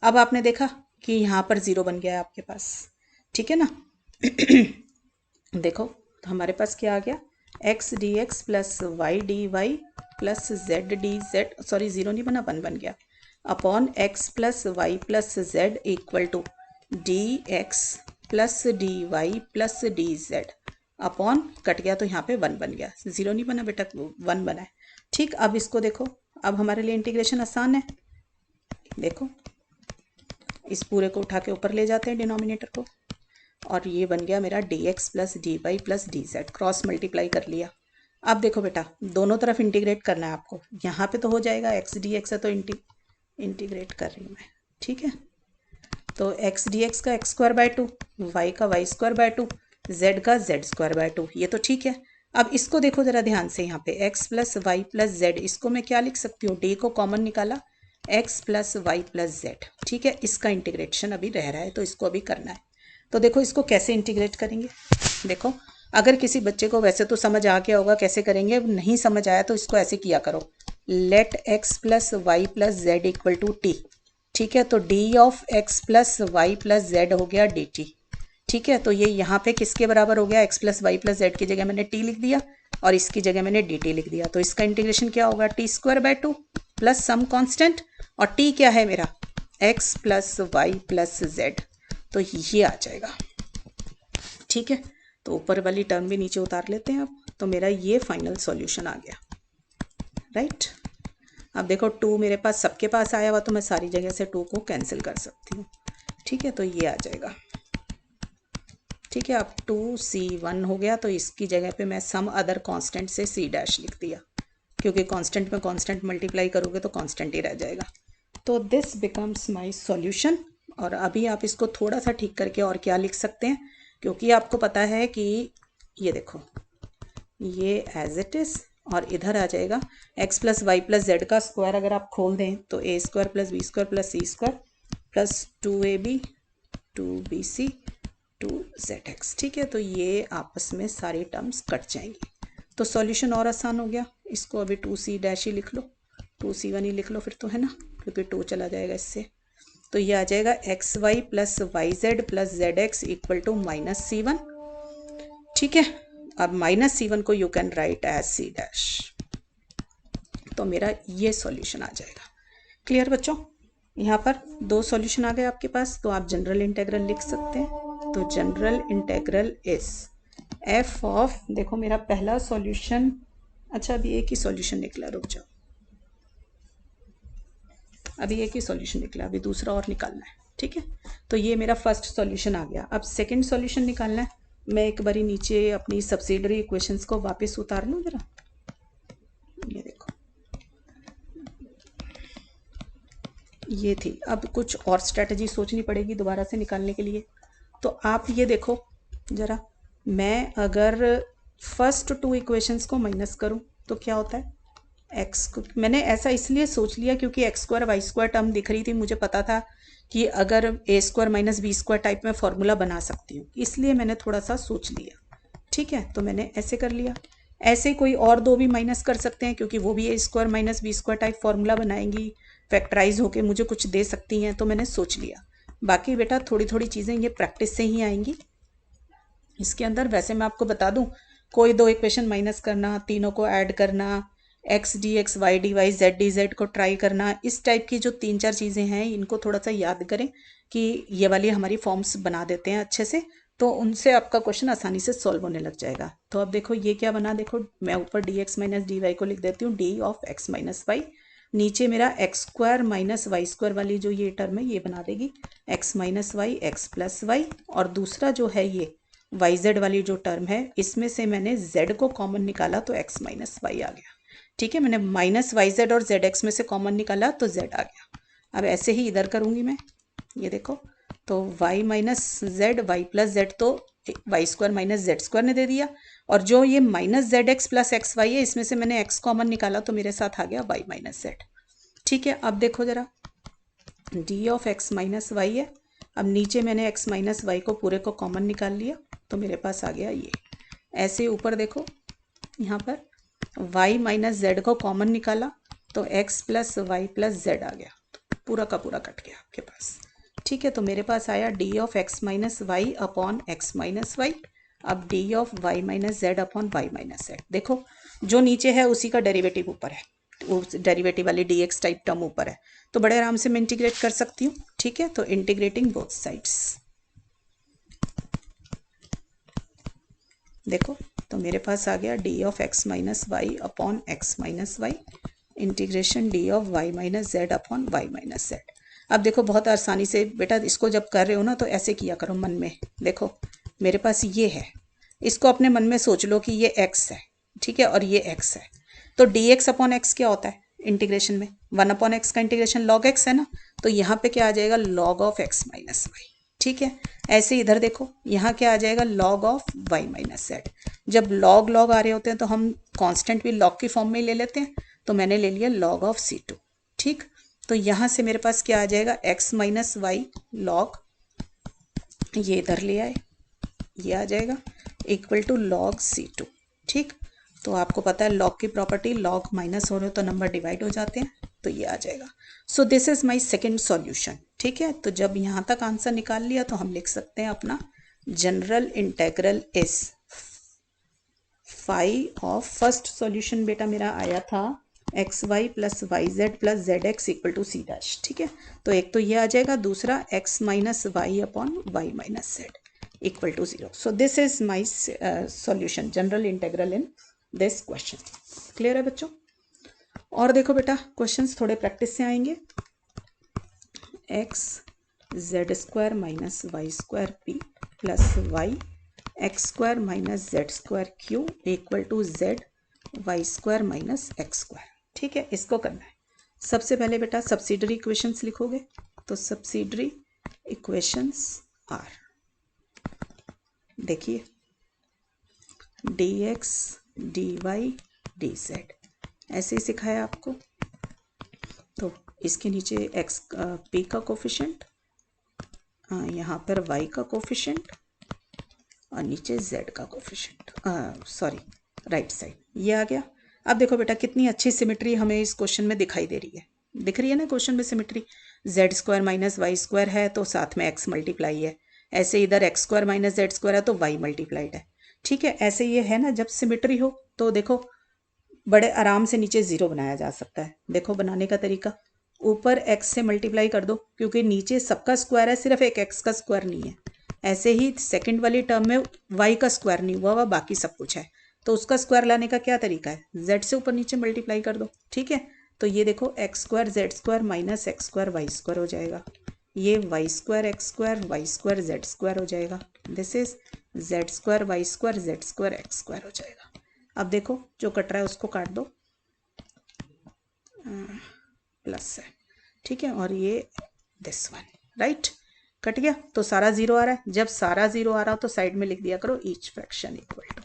अब आपने देखा कि यहाँ पर ज़ीरो बन गया है आपके पास। ठीक है ना देखो तो हमारे पास क्या आ गया, x dx + y dy + z dz, sorry zero नहीं बना, 1 बन गया, upon x + y + z equal to dx + dy + dz अपॉन कट गया, तो यहाँ पे 1 बन गया, ज़ीरो नहीं बना बेटा, 1 बना है। ठीक, अब इसको देखो, अब हमारे लिए इंटीग्रेशन आसान है। देखो इस पूरे को उठा के ऊपर ले जाते हैं डिनोमिनेटर को, और ये बन गया मेरा dx + dy + dz, cross multiply कर लिया। अब देखो बेटा दोनों तरफ इंटीग्रेट करना है आपको, यहाँ पे तो हो जाएगा x dx है तो इंटीग्रेट कर रही हूँ मैं। ठीक है, तो x dx का x²/2, y का y²/2, z का z²/2, ये तो ठीक है। अब इसको देखो ज़रा ध्यान से, यहाँ पे x + y + z, इसको मैं क्या लिख सकती हूँ, d को कॉमन निकाला, x + y + z। ठीक है, इसका इंटीग्रेशन अभी रह रहा है तो इसको अभी करना है। तो देखो इसको कैसे इंटीग्रेट करेंगे। देखो अगर किसी बच्चे को वैसे तो समझ आ गया होगा कैसे करेंगे, नहीं समझ आया तो इसको ऐसे किया करो, late x + y + z = t। ठीक है, तो d of x + y + z हो गया dt। ठीक है, तो ये यहाँ पे किसके बराबर हो गया, x + y + z की जगह मैंने t लिख दिया और इसकी जगह मैंने dt लिख दिया। तो इसका इंटीग्रेशन क्या होगा, t²/2 प्लस सम कांस्टेंट, और t क्या है मेरा, x + y + z, तो ये आ जाएगा। ठीक है, तो ऊपर वाली टर्म भी नीचे उतार लेते हैं अब, तो मेरा ये फाइनल सॉल्यूशन आ गया। राइट, अब देखो 2 मेरे पास सबके पास आया हुआ, तो मैं सारी जगह से 2 को कैंसिल कर सकती हूँ। ठीक है, तो ये आ जाएगा। ठीक है, अब 2c1 हो गया, तो इसकी जगह पे मैं सम अदर कांस्टेंट से c' लिख दिया, क्योंकि कांस्टेंट में कांस्टेंट मल्टीप्लाई करोगे तो कांस्टेंट ही रह जाएगा। तो दिस बिकम्स माय सॉल्यूशन। और अभी आप इसको थोड़ा सा ठीक करके और क्या लिख सकते हैं, क्योंकि आपको पता है कि ये देखो ये एज इट इज़, और इधर आ जाएगा x + y + z का स्क्वायर अगर आप खोल दें तो a² + b² + c² + 2ab 2bc 2zx। ठीक है, तो ये आपस में सारी टर्म्स कट जाएंगी, तो सॉल्यूशन और आसान हो गया। इसको अभी 2c' ही लिख लो, 2c1 ही लिख लो फिर तो, है ना, क्योंकि 2 चला जाएगा इससे। तो ये आ जाएगा xy + yz + zx = -c1। ठीक है, अब -c1 को you can write as c', तो मेरा ये सॉल्यूशन आ जाएगा। क्लियर बच्चों, यहाँ पर 2 सॉल्यूशन आ गए आपके पास, तो आप जनरल इंटीग्रल लिख सकते हैं। तो general integral is f of, देखो मेरा पहला सॉल्यूशन, अच्छा अभी एक ही सॉल्यूशन निकला, रुक जाओ, अभी एक ही सॉल्यूशन निकला, अभी दूसरा और निकालना है। ठीक है, तो ये मेरा फर्स्ट सॉल्यूशन आ गया। अब सेकंड सॉल्यूशन निकालना है। मैं एक बारी नीचे अपनी सब्सिडरी इक्वेशंस को वापस उतार लूँ जरा। ये देखो, ये थी। अब कुछ और स्ट्रेटजी सोचनी पड़ेगी दोबारा से निकालने के लिए। तो आप ये देखो जरा, मैं अगर फर्स्ट टू इक्वेशंस को माइनस करूं तो क्या होता है, एक्स को मैंने ऐसा इसलिए सोच लिया क्योंकि x square y square term दिख रही थी, मुझे पता था कि अगर a square minus b square type में फॉर्मूला बना सकती हूँ, इसलिए मैंने थोड़ा सा सोच लिया। ठीक है, तो मैंने ऐसे कर लिया। ऐसे कोई और दो भी माइनस कर सकते हैं क्योंकि वो भी a square minus b square type formula बनाएंगी, फैक्टराइज होके मुझे कुछ दे सकती हैं, तो मैंने सोच लिया। बाकी बेटा थोड़ी थोड़ी चीज़ें ये प्रैक्टिस से ही आएंगी इसके अंदर। वैसे मैं आपको बता दूं, कोई दो इक्वेशन माइनस करना, तीनों को ऐड करना, x D x Y D y z d z को ट्राई करना, इस टाइप की जो 3-4 चीज़ें हैं इनको थोड़ा सा याद करें कि ये वाली हमारी फॉर्म्स बना देते हैं अच्छे से, तो उनसे आपका क्वेश्चन आसानी से सॉल्व होने लग जाएगा। तो अब देखो ये क्या बना, देखो मैं ऊपर d x minus d y को लिख देती हूँ d of x minus y, नीचे मेरा x square minus Y square वाली जो ये टर्म है ये बना देगी x minus y x plus y, और दूसरा जो है ये वाई जेड वाली जो टर्म है इसमें से मैंने जेड को कॉमन निकाला तो एक्स माइनस वाई आ गया। ठीक है, मैंने माइनस वाई जेड और जेड एक्स में से कॉमन निकाला तो जेड आ गया। अब ऐसे ही इधर करूँगी मैं, ये देखो, तो y minus z y plus z तो y square minus z square ने दे दिया, और जो ये minus z x plus x y है इसमें से मैंने एक्स कॉमन निकाला तो मेरे साथ आ गया वाई माइनस जेड। ठीक है, अब देखो जरा, d of x minus y है। अब नीचे मैंने एक्स माइनस वाई को पूरे को कॉमन निकाल लिया तो मेरे पास आ गया ये। ऐसे ऊपर देखो, यहाँ पर y माइनस जेड को कॉमन निकाला तो x plus y plus z आ गया, तो पूरा का पूरा कट गया आपके पास। ठीक है, तो मेरे पास आया d of x minus Y upon x minus y. अब d of y minus z upon y minus z, देखो जो नीचे है उसी का डेरिवेटिव ऊपर है, वो डेरिवेटिव वाली डी एक्स टाइप टर्म ऊपर है, तो बड़े आराम से मैं इंटीग्रेट कर सकती हूँ। ठीक है, तो इंटीग्रेटिंग बोथ साइड्स, देखो तो मेरे पास आ गया d of x minus Y upon x minus y integration d of y minus z upon y minus z. अब देखो बहुत आसानी से बेटा इसको जब कर रहे हो ना तो ऐसे किया करो मन में, देखो मेरे पास ये है, इसको अपने मन में सोच लो कि ये x है, ठीक है, और ये x है, तो डी एक्स अपॉन एक्स क्या होता है इंटीग्रेशन में, 1 अपॉन एक्स का इंटीग्रेशन लॉग एक्स है ना, तो यहाँ पे क्या आ जाएगा log of x minus y. ठीक है, ऐसे इधर देखो यहाँ क्या आ जाएगा log of y minus z. जब लॉग लॉग आ रहे होते हैं तो हम कांस्टेंट भी लॉग की फॉर्म में ले लेते हैं, तो मैंने ले लिया लॉग ऑफ c2। ठीक, तो यहाँ से मेरे पास क्या आ जाएगा x माइनस वाई लॉग, ये इधर ले आए, ये आ जाएगा इक्वल टू लॉग c2। ठीक, तो आपको पता है लॉग की प्रॉपर्टी, लॉग माइनस हो रहे हो तो नंबर डिवाइड हो जाते हैं, तो ये आ जाएगा। सो this is my second solution. ठीक है, तो जब यहाँ तक आंसर निकाल लिया तो हम लिख सकते हैं अपना general integral is phi of first solution बेटा मेरा आया था x y plus y z plus z x equal to c dash. ठीक है, तो एक तो ये आ जाएगा, दूसरा x minus Y upon y minus z equal to 0। So this is my solution general integral in this question. Clear है बच्चों? और देखो बेटा क्वेश्चंस थोड़े प्रैक्टिस से आएंगे। X z square minus Y square p plus y x square minus z square q equal to z y square minus x square. ठीक है, इसको करना है। सबसे पहले बेटा सब्सिडरी इक्वेशंस लिखोगे, तो सब्सिडरी इक्वेशंस आर, देखिए d x d y D z, ऐसे ही सिखाया आपको। तो इसके नीचे एक्स पी का कोफिशिएंट, यहाँ पर वाई का कोफिशिएंट और नीचे जेड का कोफिशिएंट, सॉरी राइट साइड ये आ गया। अब देखो बेटा कितनी अच्छी सिमेट्री हमें इस क्वेश्चन में दिखाई दे रही है, दिख रही है ना क्वेश्चन में symmetry. Z square minus Y square है तो साथ में एक्स मल्टीप्लाई है, ऐसे इधर x square minus z square है तो वाई मल्टीप्लाइड है। ठीक है, ऐसे ये है ना, जब सिमेट्री हो तो देखो बड़े आराम से नीचे जीरो बनाया जा सकता है। देखो बनाने का तरीका, ऊपर एक्स से मल्टीप्लाई कर दो क्योंकि नीचे सबका स्क्वायर है, सिर्फ एक एक्स का स्क्वायर नहीं है। ऐसे ही सेकंड वाली टर्म में वाई का स्क्वायर नहीं हुआ, बाकी सब कुछ है, तो उसका स्क्वायर लाने का क्या तरीका है, जेड से ऊपर नीचे मल्टीप्लाई कर दो। ठीक है, तो ये देखो x square z square minus x square y square हो जाएगा ये y square x square z square हो जाएगा। This is z square y square z square x square हो जाएगा। अब देखो जो कट रहा है उसको काट दो, प्लस है, ठीक है, और ये दिस वन, राइट, कट गया। तो सारा जीरो आ रहा है, जब सारा जीरो आ रहा हो तो साइड में लिख दिया करो ईच फ्रैक्शन इक्वल टू,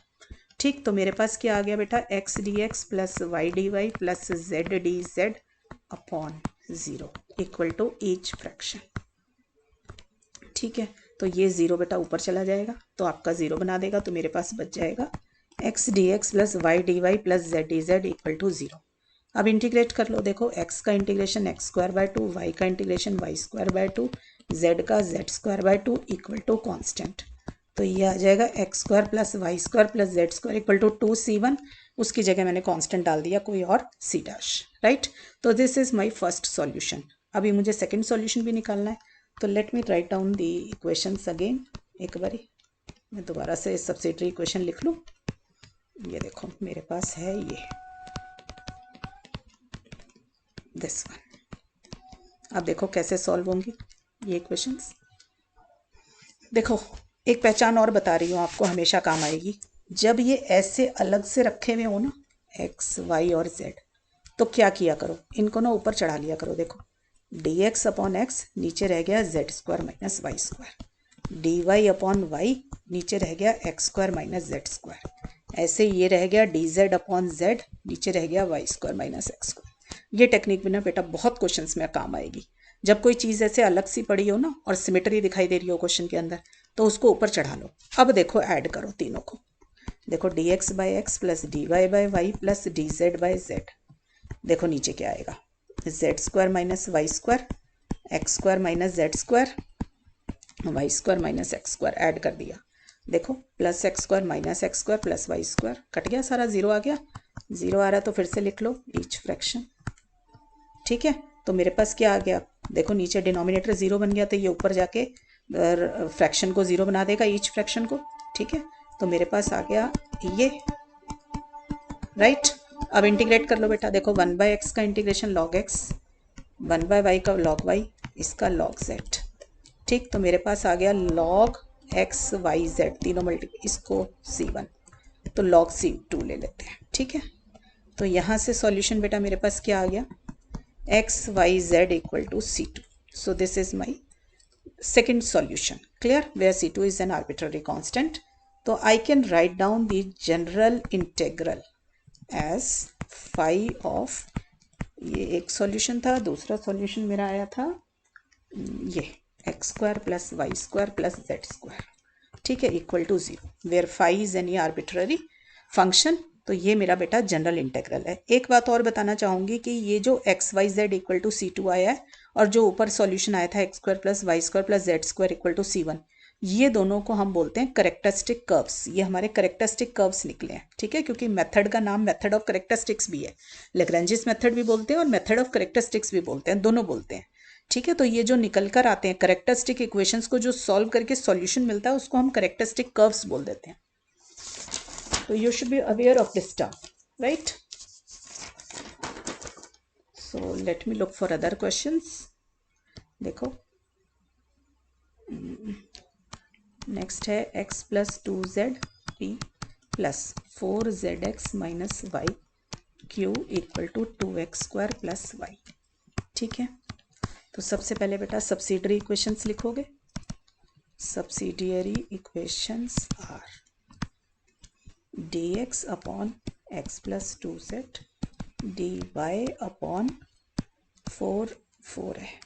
ठीक। तो मेरे पास क्या आ गया बेटा, x D x plus y D Y plus z d Z upon zero equal to each fraction, ठीक है। तो ये जीरो बेटा ऊपर चला जाएगा तो आपका जीरो बना देगा, तो मेरे पास बच जाएगा x D x plus y D Y plus z d Z equal to zero. अब इंटीग्रेट कर लो, देखो एक्स का integration x square by two, y का integration y square by two, z का z square by two equal to constant. तो ये आ जाएगा x square plus Y square plus z square equal to 2c1, उसकी जगह मैंने कांस्टेंट डाल दिया कोई और c डैश, राइट। तो this is my first solution. अभी मुझे सेकंड सॉल्यूशन भी निकालना है, तो let me write down the equations again. एक बारी मैं दोबारा से सब्सिडियरी इक्वेशन लिख लूँ। ये देखो मेरे पास है ये दिस वन। अब देखो कैसे सॉल्व होंगी ये इक्वेशंस। देखो एक पहचान और बता रही हूँ आपको, हमेशा काम आएगी। जब ये ऐसे अलग से रखे हुए हो ना एक्स वाई और जेड, तो क्या किया करो, इनको ना ऊपर चढ़ा लिया करो। देखो डी एक्स अपॉन एक्स नीचे रह गया z square minus Y square, d Y upon y नीचे रह गया x square minus z square, ऐसे ये रह गया डी जेड अपॉन जेड नीचे रह गया y square minus x square. ये टेक्निक भी ना बेटा बहुत क्वेश्चंस में काम आएगी। जब कोई चीज़ ऐसे अलग सी पड़ी हो ना और सिमेट्री दिखाई दे रही हो क्वेश्चन के अंदर, तो उसको ऊपर चढ़ा लो। अब देखो ऐड करो तीनों को, देखो d x by x plus d Y by y plus d Z by z, देखो नीचे क्या आएगा, z square minus Y square x square minus z square y square minus x square, add कर दिया। देखो plus x square minus x square plus Y square, cut गया सारा, zero आ गया। जीरो आ रहा है तो फिर से लिख लो ईच फ्रैक्शन, ठीक है। तो मेरे पास क्या आ गया, देखो नीचे डिनोमिनेटर जीरो बन गया, तो ये ऊपर जाके फ्रैक्शन को जीरो बना देगा, ईच फ्रैक्शन को, ठीक है। तो मेरे पास आ गया ये, राइट। अब इंटीग्रेट कर लो बेटा, देखो 1/x का इंटीग्रेशन log x, 1/y का log y, इसका log z, ठीक। तो मेरे पास आ गया log x y z तीनों मल्टीप्लाई, इसको c1, तो log c2 ले लेते हैं, ठीक है। तो यहाँ से सॉल्यूशन बेटा मेरे पास क्या आ गया, x y z equal to c2। So this is my second solution, clear, where c2 is an arbitrary constant. तो I can write down the general integral as phi of, ये एक सॉल्यूशन था, दूसरा सॉल्यूशन मेरा आया था ये x square plus Y square plus z square, ठीक है, equal to zero, where phi is any arbitrary function. तो ये मेरा बेटा जनरल इंटेग्रल है। एक बात और बताना चाहूँगी कि ये जो x y z equal to c2 आया है और जो ऊपर सॉल्यूशन आया था x square plus Y square plus z square equal to c1, ये दोनों को हम बोलते हैं करेक्टरिस्टिक कर्व्स। ये हमारे करेक्टरिस्टिक कर्व्स निकले हैं, ठीक है, क्योंकि मेथड का नाम मेथड ऑफ करेक्टरिस्टिक्स भी है, लेग्रेंजिस मेथड भी बोलते हैं और मेथड ऑफ करेक्टरिस्टिक्स भी बोलते हैं, दोनों बोलते हैं, ठीक है। तो ये जो निकल कर आते हैं करेक्टरिस्टिक इक्वेशंस को जो सॉल्व करके सॉल्यूशन मिलता है उसको हम करेक्टरिस्टिक कर्व्स बोल देते हैं। तो you should be aware of this term, right. So let me look for other questions. देखो नेक्स्ट है x plus 2zp plus 4zx minus Y Q equal to 2x square plus Y, ठीक है। तो सबसे पहले बेटा सब्सिडियरी इक्वेशंस लिखोगे। Subsidiary equations are dx upon x plus 2z dy upon 4 है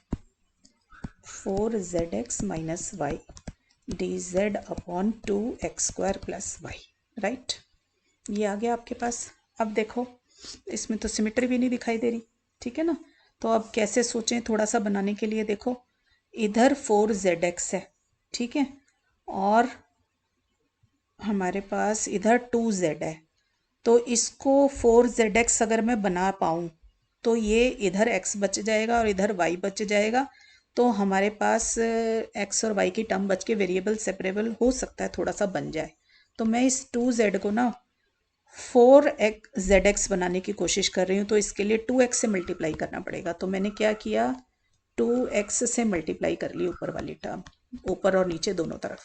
4zx minus Y dz upon 2x square plus Y, right. ये आ गया आपके पास। अब देखो इसमें तो सिमेट्री भी नहीं दिखाई दे रही, ठीक है ना। तो अब कैसे सोचें थोड़ा सा बनाने के लिए, देखो इधर 4zx है, ठीक है, और हमारे पास इधर 2z है, तो इसको 4zx अगर मैं बना पाऊँ तो ये इधर x बच जाएगा और इधर y बच जाएगा, तो हमारे पास x और y की टर्म बच के वेरिएबल सेपरेबल हो सकता है थोड़ा सा बन जाए। तो मैं इस 2z को ना 4zx बनाने की कोशिश कर रही हूँ, तो इसके लिए 2x से मल्टीप्लाई करना पड़ेगा। तो मैंने क्या किया, 2x से मल्टीप्लाई कर ली ऊपर वाली टर्म, ऊपर और नीचे दोनों तरफ।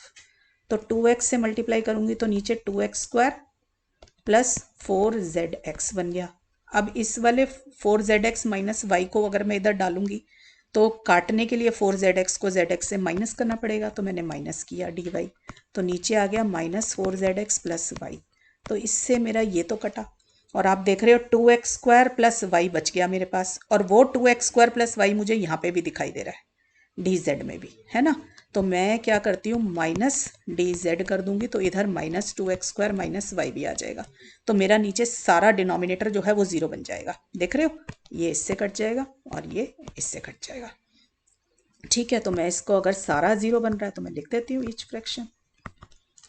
तो 2x से मल्टीप्लाई करूंगी तो नीचे 2x² प्लस 4zx बन गया। अब इस वाले 4zx माइनस वाई को अगर मैं इधर डालूंगी तो काटने के लिए 4zx को zx से माइनस करना पड़ेगा, तो मैंने माइनस किया dy, तो नीचे आ गया -4zx प्लस वाई। तो इससे मेरा ये तो कटा, और आप देख रहे हो 2x² प्लस वाई बच गया मेरे पास, और वो 2x² प्लस वाई मुझे यहाँ पे भी दिखाई दे रहा है dz में भी, है ना। तो मैं क्या करती हूँ, -dz कर दूंगी, तो इधर -2x² माइनस वाई भी आ जाएगा। तो मेरा नीचे सारा डिनोमिनेटर जो है वो 0 बन जाएगा। देख रहे हो, ये इससे कट जाएगा और ये इससे कट जाएगा। ठीक है, तो मैं इसको अगर सारा 0 बन रहा है तो मैं लिख देती हूँ ईच फ्रैक्शन,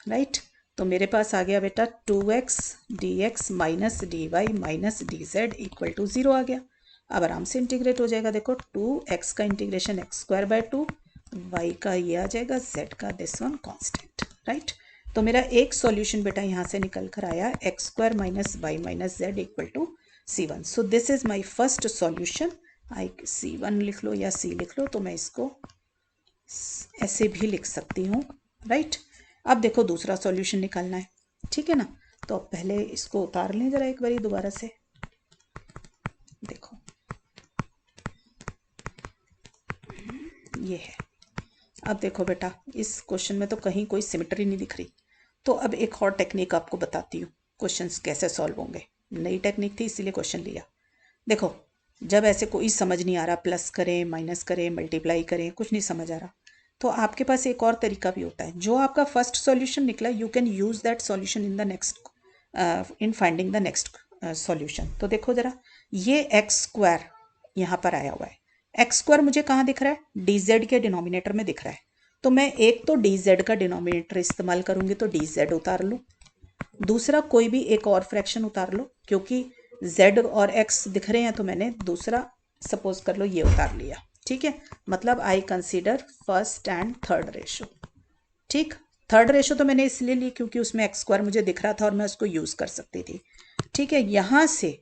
राइट। तो मेरे पास आ गया बेटा 2x dx minus dy minus dz equal to 0 आ गया। अब आराम से इंटीग्रेट हो जाएगा। देखो 2x का इंटीग्रेशन x²/2, y का ये आ जाएगा, z का दिस वन कांस्टेंट, राइट। तो मेरा एक सॉल्यूशन बेटा यहाँ से निकल कर आया x² minus y minus z equal to c1। So this is my first solution. c1 लिख लो या c लिख लो, तो मैं इसको ऐसे भी लिख सकती हूँ, राइट। अब देखो दूसरा सॉल्यूशन निकालना है, ठीक है ना। तो अब पहले इसको उतार लें जरा एक बारी दोबारा से। देखो ये है। अब देखो बेटा, इस क्वेश्चन में तो कहीं कोई सिमेट्री नहीं दिख रही, तो अब एक और टेक्निक आपको बताती हूँ क्वेश्चंस कैसे सॉल्व होंगे। नई टेक्निक थी इसीलिए क्वेश्चन लिया। देखो जब ऐसे कोई समझ नहीं आ रहा, प्लस करें माइनस करें मल्टीप्लाई करें, कुछ नहीं समझ आ रहा, तो आपके पास एक और तरीका भी होता है। जो आपका फर्स्ट सॉल्यूशन निकला, you can use that solution in the next, in finding the next solution. तो देखो जरा, ये x² यहाँ पर आया हुआ है। x² मुझे कहाँ दिख रहा है, dz के डिनोमिनेटर में दिख रहा है। तो मैं एक तो dz का डिनोमिनेटर इस्तेमाल करूंगी, तो dz उतार लो। दूसरा कोई भी एक और फ्रैक्शन उतार लो, क्योंकि z और x दिख रहे हैं, तो मैंने दूसरा सपोज कर लो ये उतार लिया, ठीक है। मतलब I consider first and third ratio, ठीक। थर्ड रेशो तो मैंने इसलिए ली क्योंकि उसमें x² मुझे दिख रहा था और मैं उसको यूज कर सकती थी, ठीक है। यहां से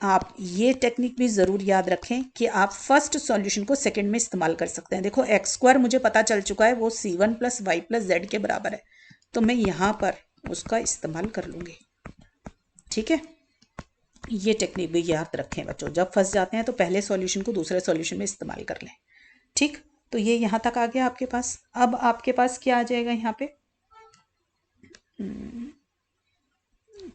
आप ये टेक्निक भी जरूर याद रखें कि आप फर्स्ट सॉल्यूशन को सेकंड में इस्तेमाल कर सकते हैं। देखो x² मुझे पता चल चुका है वो c1 plus y plus z के बराबर है, तो मैं यहां पर उसका इस्तेमाल कर लूंगी, ठीक है। ये टेक्निक भी याद रखें बच्चों, जब फंस जाते हैं तो पहले सॉल्यूशन को दूसरे सॉल्यूशन में इस्तेमाल कर लें, ठीक। तो ये यहाँ तक आ गया आपके पास। अब आपके पास क्या आ जाएगा यहाँ पे,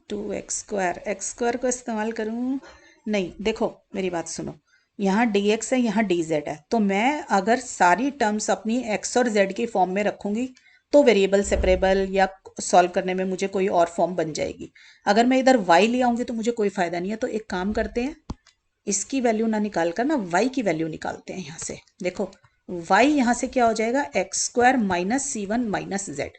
2x² को इस्तेमाल करूँ, नहीं। देखो मेरी बात सुनो, यहाँ dx है यहाँ dz है, तो मैं अगर सारी टर्म्स अपनी x और z की फॉर्म में रखूंगी तो वेरिएबल सेपरेबल या सॉल्व करने में मुझे कोई और फॉर्म बन जाएगी। अगर मैं इधर y ले आऊंगी तो मुझे कोई फायदा नहीं है। तो एक काम करते हैं, इसकी वैल्यू ना निकाल कर ना y की वैल्यू निकालते हैं यहाँ से। देखो y यहाँ से क्या हो जाएगा, x² minus c1 minus z।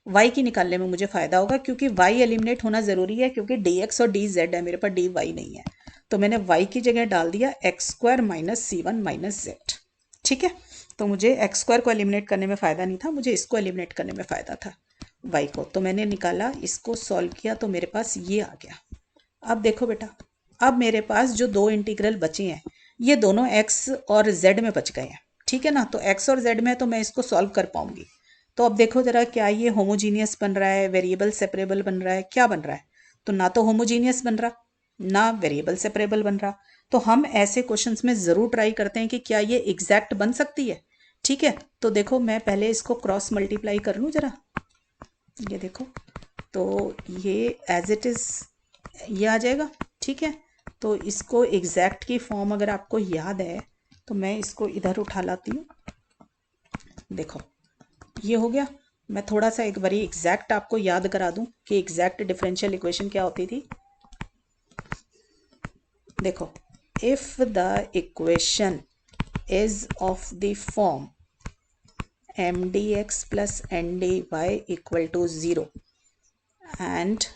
y की निकालने में मुझे फायदा होगा क्योंकि y एलिमिनेट होना जरूरी है, क्योंकि dx और dz है, मेरे पास dy नहीं है। तो मैंने y की जगह डाल दिया x² minus c1 minus z, ठीक है। तो मुझे x² को एलिमिनेट करने में फायदा नहीं था, मुझे इसको एलिमिनेट करने में फायदा था, y को। तो मैंने निकाला, इसको सॉल्व किया, तो मेरे पास ये आ गया। अब देखो बेटा, अब मेरे पास जो दो इंटीग्रल बचे हैं ये दोनों x और z में बच गए हैं, ठीक है ना। तो x और z में तो मैं इसको सॉल्व कर पाऊंगी। तो अब देखो जरा, क्या ये होमोजीनियस बन रहा है, वेरिएबल सेपरेबल बन रहा है, क्या बन रहा है। तो ना तो होमोजीनियस बन रहा, ना वेरिएबल सेपरेबल बन रहा। तो हम ऐसे क्वेश्चंस में जरूर ट्राई करते हैं कि क्या ये एग्जैक्ट बन सकती है, ठीक है। तो देखो मैं पहले इसको क्रॉस मल्टीप्लाई कर लूँ जरा, ये देखो, तो ये एज इट इज ये आ जाएगा, ठीक है। तो इसको एग्जैक्ट की फॉर्म अगर आपको याद है तो मैं इसको इधर उठा लाती हूँ। देखो ये हो गया। मैं थोड़ा सा एक बारी एग्जैक्ट आपको याद करा दूं कि एग्जैक्ट डिफरेंशियल इक्वेशन क्या होती थी। देखो, if the equation is of the form mdx plus ndy equal to 0 and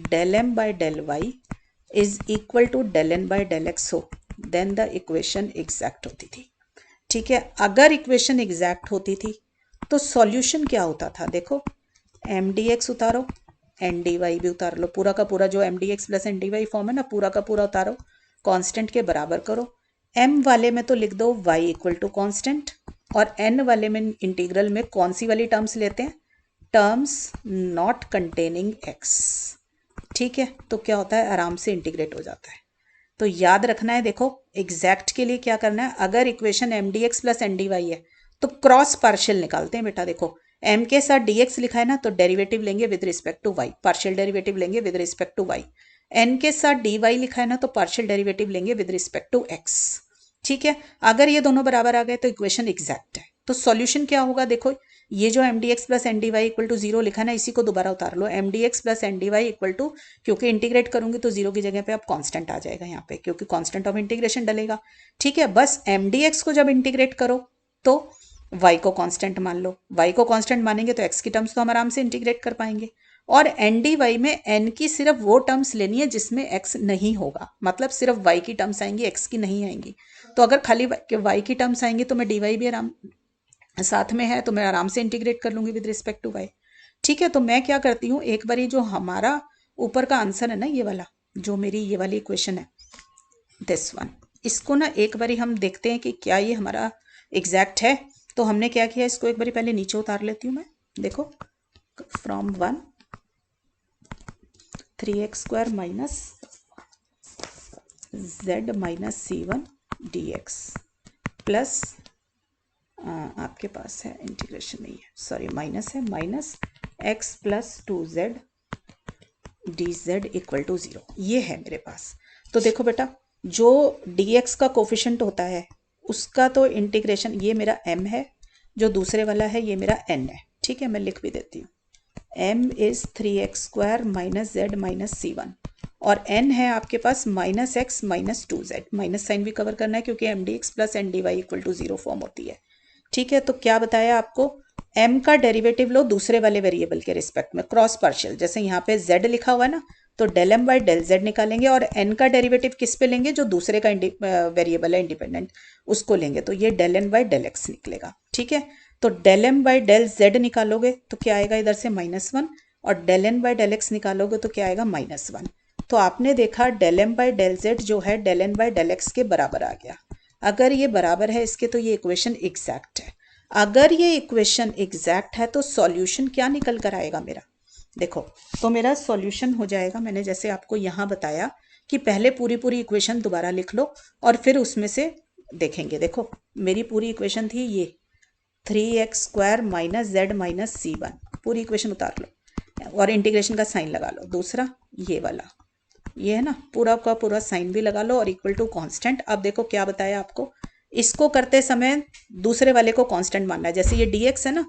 del m by del y is equal to del n by del x हो, then the equation exact होती थी, ठीक है। अगर इक्वेशन एग्जैक्ट होती थी तो solution क्या होता था, देखो mdx उतारो, ndy भी उतार लो, पूरा का पूरा जो mdx प्लस ndy फॉर्म है ना, पूरा का पूरा उतारो, कांस्टेंट के बराबर करो, m वाले में तो लिख दो y इक्वल टू कॉन्स्टेंट, और n वाले में इंटीग्रल में कौन सी वाली टर्म्स लेते हैं, टर्म्स नॉट कंटेनिंग x। ठीक है, तो क्या होता है, आराम से इंटीग्रेट हो जाता है। तो याद रखना है, देखो एग्जैक्ट के लिए क्या करना है, अगर equation M D x plus N D Y है तो क्रॉस पार्शियल निकालते हैं बेटा। देखो m के साथ dx लिखा है ना, तो डेरिवेटिव लेंगे with respect to y, partial derivative लेंगे with respect to y। n के साथ dy लिखा है ना, तो पार्शियल डेरिवेटिव लेंगे विद रिस्पेक्ट टू x। ठीक है, अगर ये दोनों बराबर आ गए तो इक्वेशन एग्जैक्ट है। तो सॉल्यूशन क्या होगा, देखो ये जो m D x plus N D y equal to zero लिखा है ना, इसी को दोबारा उतार लो, m D x plus N D y equal to, क्योंकि इंटीग्रेट करूंगी तो जीरो की जगह पे अब कांस्टेंट आ जाएगा यहाँ पे, क्योंकि कांस्टेंट ऑफ इंटीग्रेशन डलेगा। ठीक है, बस एम डी एक्स को जब इंटीग्रेट करो तो y को कांस्टेंट मान लो, y को कांस्टेंट मानेंगे तो x की टर्म्स तो हम आराम से इंटीग्रेट कर पाएंगे। और एन डी वाई में n की सिर्फ वो टर्म्स लेनी है जिसमें x नहीं होगा, मतलब सिर्फ y की टर्म्स आएंगी, x की नहीं आएंगी। तो अगर खाली y की टर्म्स आएंगी तो मैं dy भी आराम साथ में है तो मैं आराम से इंटीग्रेट कर लूंगी विद रिस्पेक्ट टू y। ठीक है, तो मैं क्या करती हूँ, एक बारी जो हमारा ऊपर का आंसर है ना, ये वाला जो मेरी ये वाली इक्वेशन है दिस वन, इसको ना एक बारी हम देखते हैं कि क्या ये हमारा एग्जैक्ट है। तो हमने क्या किया, इसको एक बारी पहले नीचे उतार लेती हूँ मैं। देखो from 1 3x² minus z minus c1 dx plus आपके पास है इंटीग्रेशन नहीं है, सॉरी माइनस है, minus x plus 2z dz equal to 0, ये है मेरे पास। तो देखो बेटा, जो dx का कोफिशिएंट होता है उसका तो इंटीग्रेशन, ये मेरा m है, जो दूसरे वाला है ये मेरा n है। ठीक है, मैं लिख भी देती हूँ, m is 3x² minus z minus c1, और n है आपके पास minus x minus 2z, minus sign भी कवर करना है क्योंकि m D x plus N D y equal to 0 form होती है। ठीक है, तो क्या बताया आपको, m का डेरिवेटिव लो दूसरे वाले वेरिएबल के रिस्पेक्ट में, क्रॉस पार्शियल, जैसे यहाँ पे z लिखा हुआ है ना, तो del M by del Z निकालेंगे, और n का डेरिवेटिव किस पे लेंगे, जो दूसरे का वेरिएबल है इंडिपेंडेंट, उसको लेंगे, तो ये del N by del X निकलेगा। ठीक है, तो del M by del Z निकालोगे तो क्या आएगा, इधर से -1, और del N by del X निकालोगे तो क्या आएगा, -1। तो आपने देखा del M by del Z जो है del N by del X के बराबर आ गया। अगर ये बराबर है इसके तो ये इक्वेशन एग्जैक्ट है। अगर ये इक्वेशन एग्जैक्ट है तो सॉल्यूशन क्या निकल कर आएगा मेरा, देखो तो मेरा सॉल्यूशन हो जाएगा, मैंने जैसे आपको यहाँ बताया कि पहले पूरी पूरी इक्वेशन दोबारा लिख लो और फिर उसमें से देखेंगे। देखो मेरी पूरी इक्वेशन थी ये 3x² minus z minus c1, पूरी इक्वेशन उतार लो और इंटीग्रेशन का साइन लगा लो। दूसरा ये वाला, ये है ना, पूरा का पूरा साइन भी लगा लो और इक्वल टू कांस्टेंट। अब देखो क्या बताया आपको, इसको करते समय दूसरे वाले को कांस्टेंट मानना है, जैसे ये dx है ना,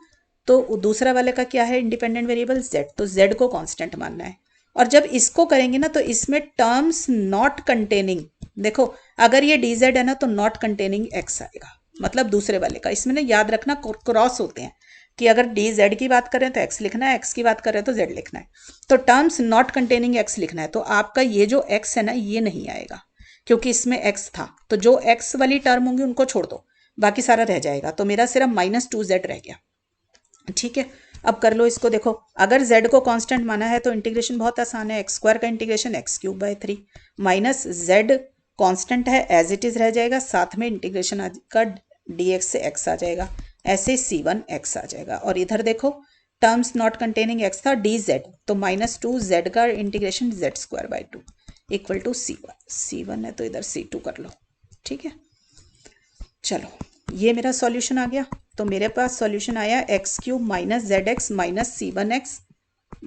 तो दूसरा वाले का क्या है इंडिपेंडेंट वेरिएबल z, तो z को कांस्टेंट मानना है। और जब इसको करेंगे ना तो इसमें टर्म्स नॉट कंटेनिंग, देखो अगर ये dz है ना तो नॉट कंटेनिंग x आएगा, मतलब दूसरे वाले का। इसमें ना याद रखना क्रॉस होते हैं कि अगर dz की बात करें तो x लिखना है, x की बात करें तो z लिखना है, तो टर्म्स नॉट कंटेनिंग x लिखना है। तो आपका ये जो x है ना ये नहीं आएगा क्योंकि इसमें x था, तो जो x वाली टर्म होंगी उनको छोड़ दो, बाकी सारा रह जाएगा। तो मेरा सिर्फ -2z रह गया। ठीक है, अब कर लो इसको। देखो अगर z को कांस्टेंट माना है तो इंटीग्रेशन बहुत आसान है, x² का integration x³/3 minus z constant है एज इट इज रह जाएगा, साथ में इंटीग्रेशन का dx से x आ जाएगा, ऐसे c1 x आ जाएगा। और इधर देखो टर्म्स नॉट कंटेनिंग x था dz, तो -2z का integration z²/2 equal to c1 है तो इधर c2 कर लो। ठीक है, चलो ये मेरा सॉल्यूशन आ गया। तो मेरे पास सॉल्यूशन आया x³ minus zx minus c1x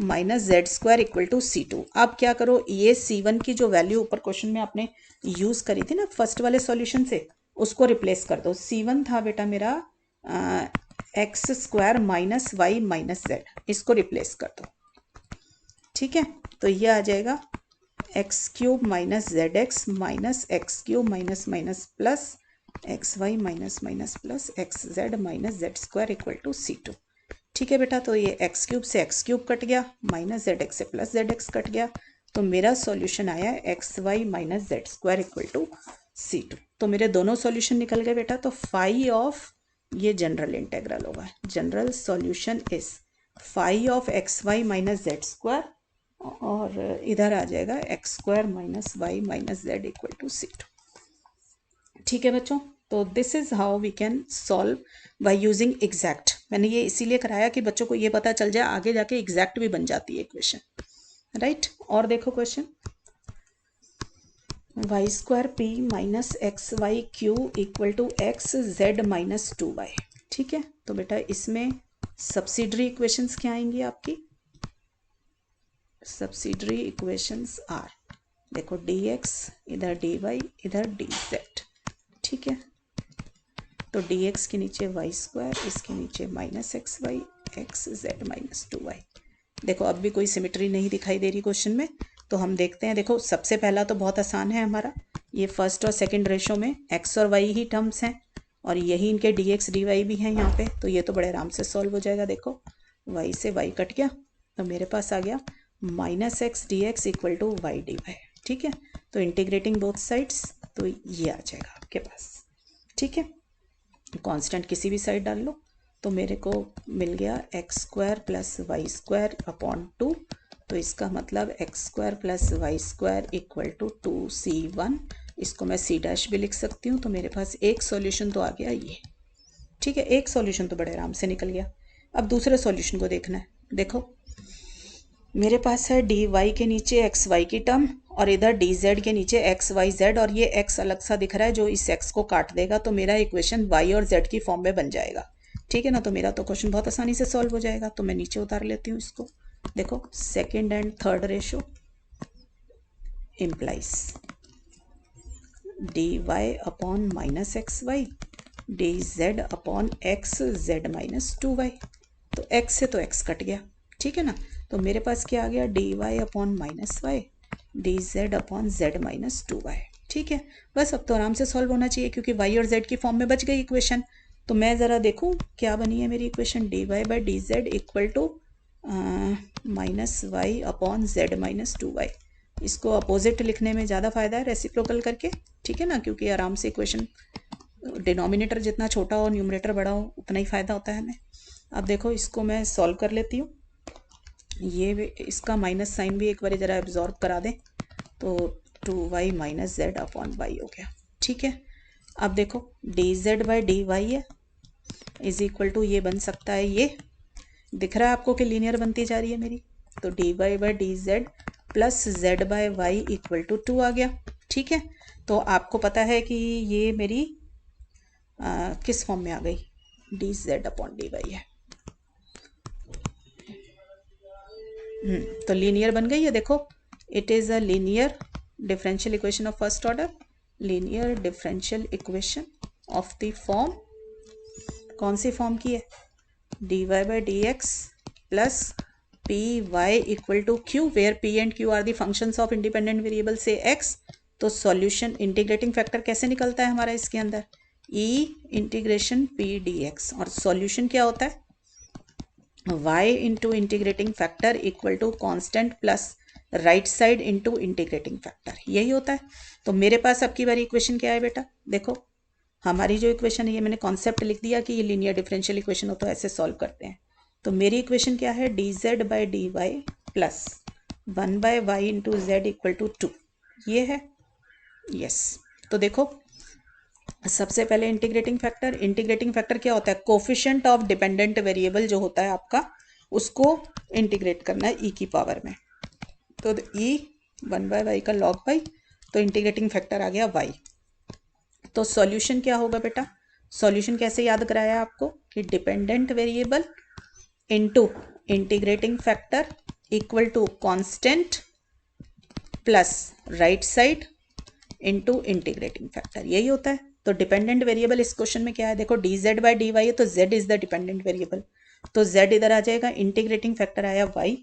minus z² equal to c2। अब क्या करो, ये c1 की जो वैल्यू ऊपर क्वेश्चन में आपने यूज करी थी ना फर्स्ट वाले सॉल्यूशन से, उसको रिप्लेस कर दो। c1 था बेटा मेरा x² minus y minus z, इसको रिप्लेस कर दो। ठीक है, तो ये आ जाएगा x³ minus zx minus x³ minus minus plus xy minus minus plus xz minus z² equal to c2। ठीक है बेटा, तो ये x³ से x³ कट गया, माइनस zx से प्लस zx कट गया, तो मेरा सॉल्यूशन आया xy minus z² equal to c2। तो मेरे दोनों सॉल्यूशन निकल गए बेटा। तो फाई ऑफ, ये जनरल इंटेग्रल होगा, general solution is phi of xy minus z², और इधर आ जाएगा x² minus y minus z equal to c2। ठीक है बच्चों, तो this is how we can solve by using exact. मैंने ये इसीलिए कराया कि बच्चों को ये पता चल जाए, आगे जाके एग्जैक्ट भी बन जाती है इक्वेशन, राइट। और देखो question, Y square P minus x Y Q equal to X Z minus 2y। ठीक है, तो बेटा इसमें सब्सिडरी इक्वेशंस क्या आएंगी आपकी? सब्सिडरी इक्वेशंस आर, देखो dx इधर dy इधर dz। ठीक है, तो dx के नीचे वाई स्क्वायर, इसके नीचे minus x Y X Z minus 2y। देखो अब भी कोई सिमेट्री नहीं दिखाई दे रही क्वेश्चन में, तो हम देखते हैं। देखो सबसे पहला तो बहुत आसान है हमारा, ये फर्स्ट और सेकंड रेशो में x और y ही टर्म्स हैं और यही इनके dx dy भी हैं यहाँ पे, तो ये तो बड़े आराम से सॉल्व हो जाएगा। देखो y से y कट गया तो मेरे पास आ गया minus X D x equal to Y D Y. ठीक है, तो इंटीग्रेटिंग बोथ साइड्स, तो ये आ जाएगा आपके पास। ठीक है, कांस्टेंट किसी भी साइड डाल लो, तो मेरे को मिल गया x square plus Y square upon 2, तो इसका मतलब X square plus Y square equal to 2c1। इसको मैं c डैश भी लिख सकती हूँ, तो मेरे पास एक सॉल्यूशन तो आ गया ये। ठीक है, एक सॉल्यूशन तो बड़े आराम से निकल गया। अब दूसरे सॉल्यूशन को देखना है। देखो मेरे पास है डी वाई के नीचे एक्स वाई की टर्म और इधर डी जेड के नीचे एक्स वाई जेड, और ये एक्स अलग सा दिख रहा है जो इस एक्स को काट देगा, तो मेरा इक्वेशन वाई और जेड की फॉर्म में बन जाएगा। ठीक है ना, तो मेरा तो क्वेश्चन बहुत आसानी से सॉल्व हो जाएगा। तो मैं नीचे उतार लेती हूँ इसको। देखो second and third ratio implies D Y upon minus x Y D Z upon X Z minus 2y। तो x से तो x कट गया। ठीक है ना, तो मेरे पास क्या आ गया, D Y upon minus Y D Z upon Z minus 2y। ठीक है, बस अब तो आराम से सॉल्व होना चाहिए क्योंकि y और z की फॉर्म में बच गई इक्वेशन। तो मैं ज़रा देखूँ क्या बनी है मेरी equation, D Y by D Z equal to minus Y upon Z minus 2y। इसको अपोजिट लिखने में ज़्यादा फ़ायदा है रेसिप्रोकल करके। ठीक है ना, क्योंकि आराम से इक्वेशन डिनोमिनेटर जितना छोटा हो न्यूमरेटर बड़ा हो उतना ही फ़ायदा होता है हमें। अब देखो इसको मैं सॉल्व कर लेती हूँ। ये इसका माइनस साइन भी एक बार ज़रा एब्जॉर्ब करा दें, तो 2y minus z upon Y हो गया। ठीक है, अब देखो D Z by D Y है इज इक्वल टू, ये बन सकता है, ये दिख रहा है आपको कि लीनियर बनती जा रही है मेरी, तो D Y by D Z plus Z by Y equal to 2 आ गया। ठीक है, तो आपको पता है कि ये मेरी किस फॉर्म में आ गई, D Z upon D Y है। तो लीनियर बन गई है। देखो it is a linear differential equation of first order, linear differential equation of the form, कौन सी फॉर्म की है, D Y by D x plus P Y equal to Q, where P and Q are the functions of independent variable से एक्स। तो solution integrating factor कैसे निकलता है हमारा इसके अंदर, ई इंटीग्रेशन पी डी एक्स, और सॉल्यूशन क्या होता है, y into integrating factor equal to constant plus right side into integrating factor, यही होता है। तो मेरे पास अब की बारी इक्वेशन क्या है बेटा, देखो हमारी जो इक्वेशन है, ये मैंने कॉन्सेप्ट लिख दिया कि ये लीनियर डिफरेंशियल इक्वेशन हो तो ऐसे सॉल्व करते हैं। तो मेरी इक्वेशन क्या है, D Z by D Y plus 1 by Y into Z equal to 2, ये है। यस, तो देखो सबसे पहले इंटीग्रेटिंग फैक्टर क्या होता है, कोफिशिएंट ऑफ डिपेंडेंट वेरिएबल जो होता है आपका, उसको इंटीग्रेट करना है ई की पावर में। तो ई 1 बाय वाई का लॉग वाई, तो इंटीग्रेटिंग फैक्टर आ गया वाई। तो सॉल्यूशन क्या होगा बेटा, सॉल्यूशन कैसे याद कराया आपको कि dependent variable into integrating factor equal to constant plus right side into integrating factor, यही होता है। तो डिपेंडेंट वेरिएबल इस क्वेश्चन में क्या है, देखो D Z by D Y है, तो Z is the dependent variable, तो जेड इधर आ जाएगा, इंटीग्रेटिंग फैक्टर आया Y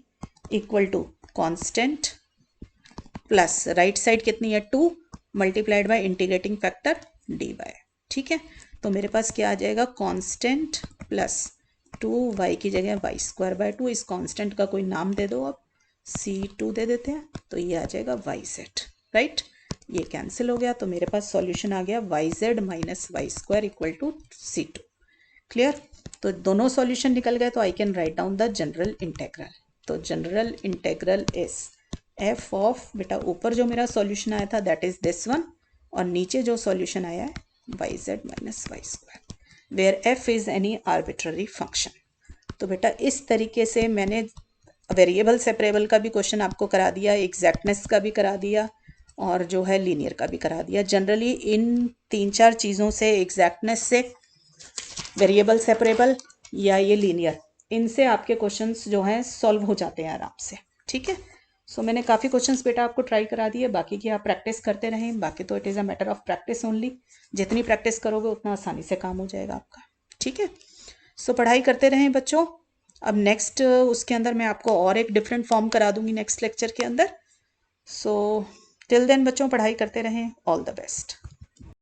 equal to constant plus right side कितनी है 2 multiplied by integrating factor D Y. ठीक है, तो मेरे पास क्या आ जाएगा, कांस्टेंट प्लस 2y की जगह वाई स्क्वायर बाय 2, इस कांस्टेंट का कोई नाम दे दो, अब C2 दे देते हैं, तो ये आ जाएगा वाई जेड, राइट। ये कैंसिल हो गया, तो मेरे पास सॉल्यूशन आ गया y z minus Y square equal to C2। Clear, तो दोनों सॉल्यूशन निकल गए, तो I can write down the general integral. तो general integral is f of, बेटा ऊपर जो मेरा सॉल्यूशन आया था दैट इज दिस वन, और नीचे जो सॉल्यूशन आया है yz minus Y square where f is any arbitrary function. तो बेटा इस तरीके से मैंने वेरिएबल सेपरेबल का भी क्वेश्चन आपको करा दिया, एग्जैक्टनेस का भी करा दिया और जो है लीनियर का भी करा दिया। जनरली इन 3-4 चीज़ों से, एग्जैक्टनेस से, वेरिएबल सेपरेबल या ये लीनियर, इनसे आपके क्वेश्चंस जो हैं सॉल्व हो जाते हैं आराम से। ठीक है, सो मैंने काफ़ी क्वेश्चंस बेटा आपको ट्राई करा दिए, बाकी की आप प्रैक्टिस करते रहें। बाकी तो it is a matter of practice only. जितनी प्रैक्टिस करोगे उतना आसानी से काम हो जाएगा आपका। ठीक है, सो पढ़ाई करते रहें बच्चों। अब नेक्स्ट उसके अंदर मैं आपको और एक डिफरेंट फॉर्म करा दूंगी नेक्स्ट लेक्चर के अंदर। सो टिल देन बच्चों पढ़ाई करते रहें। All the best.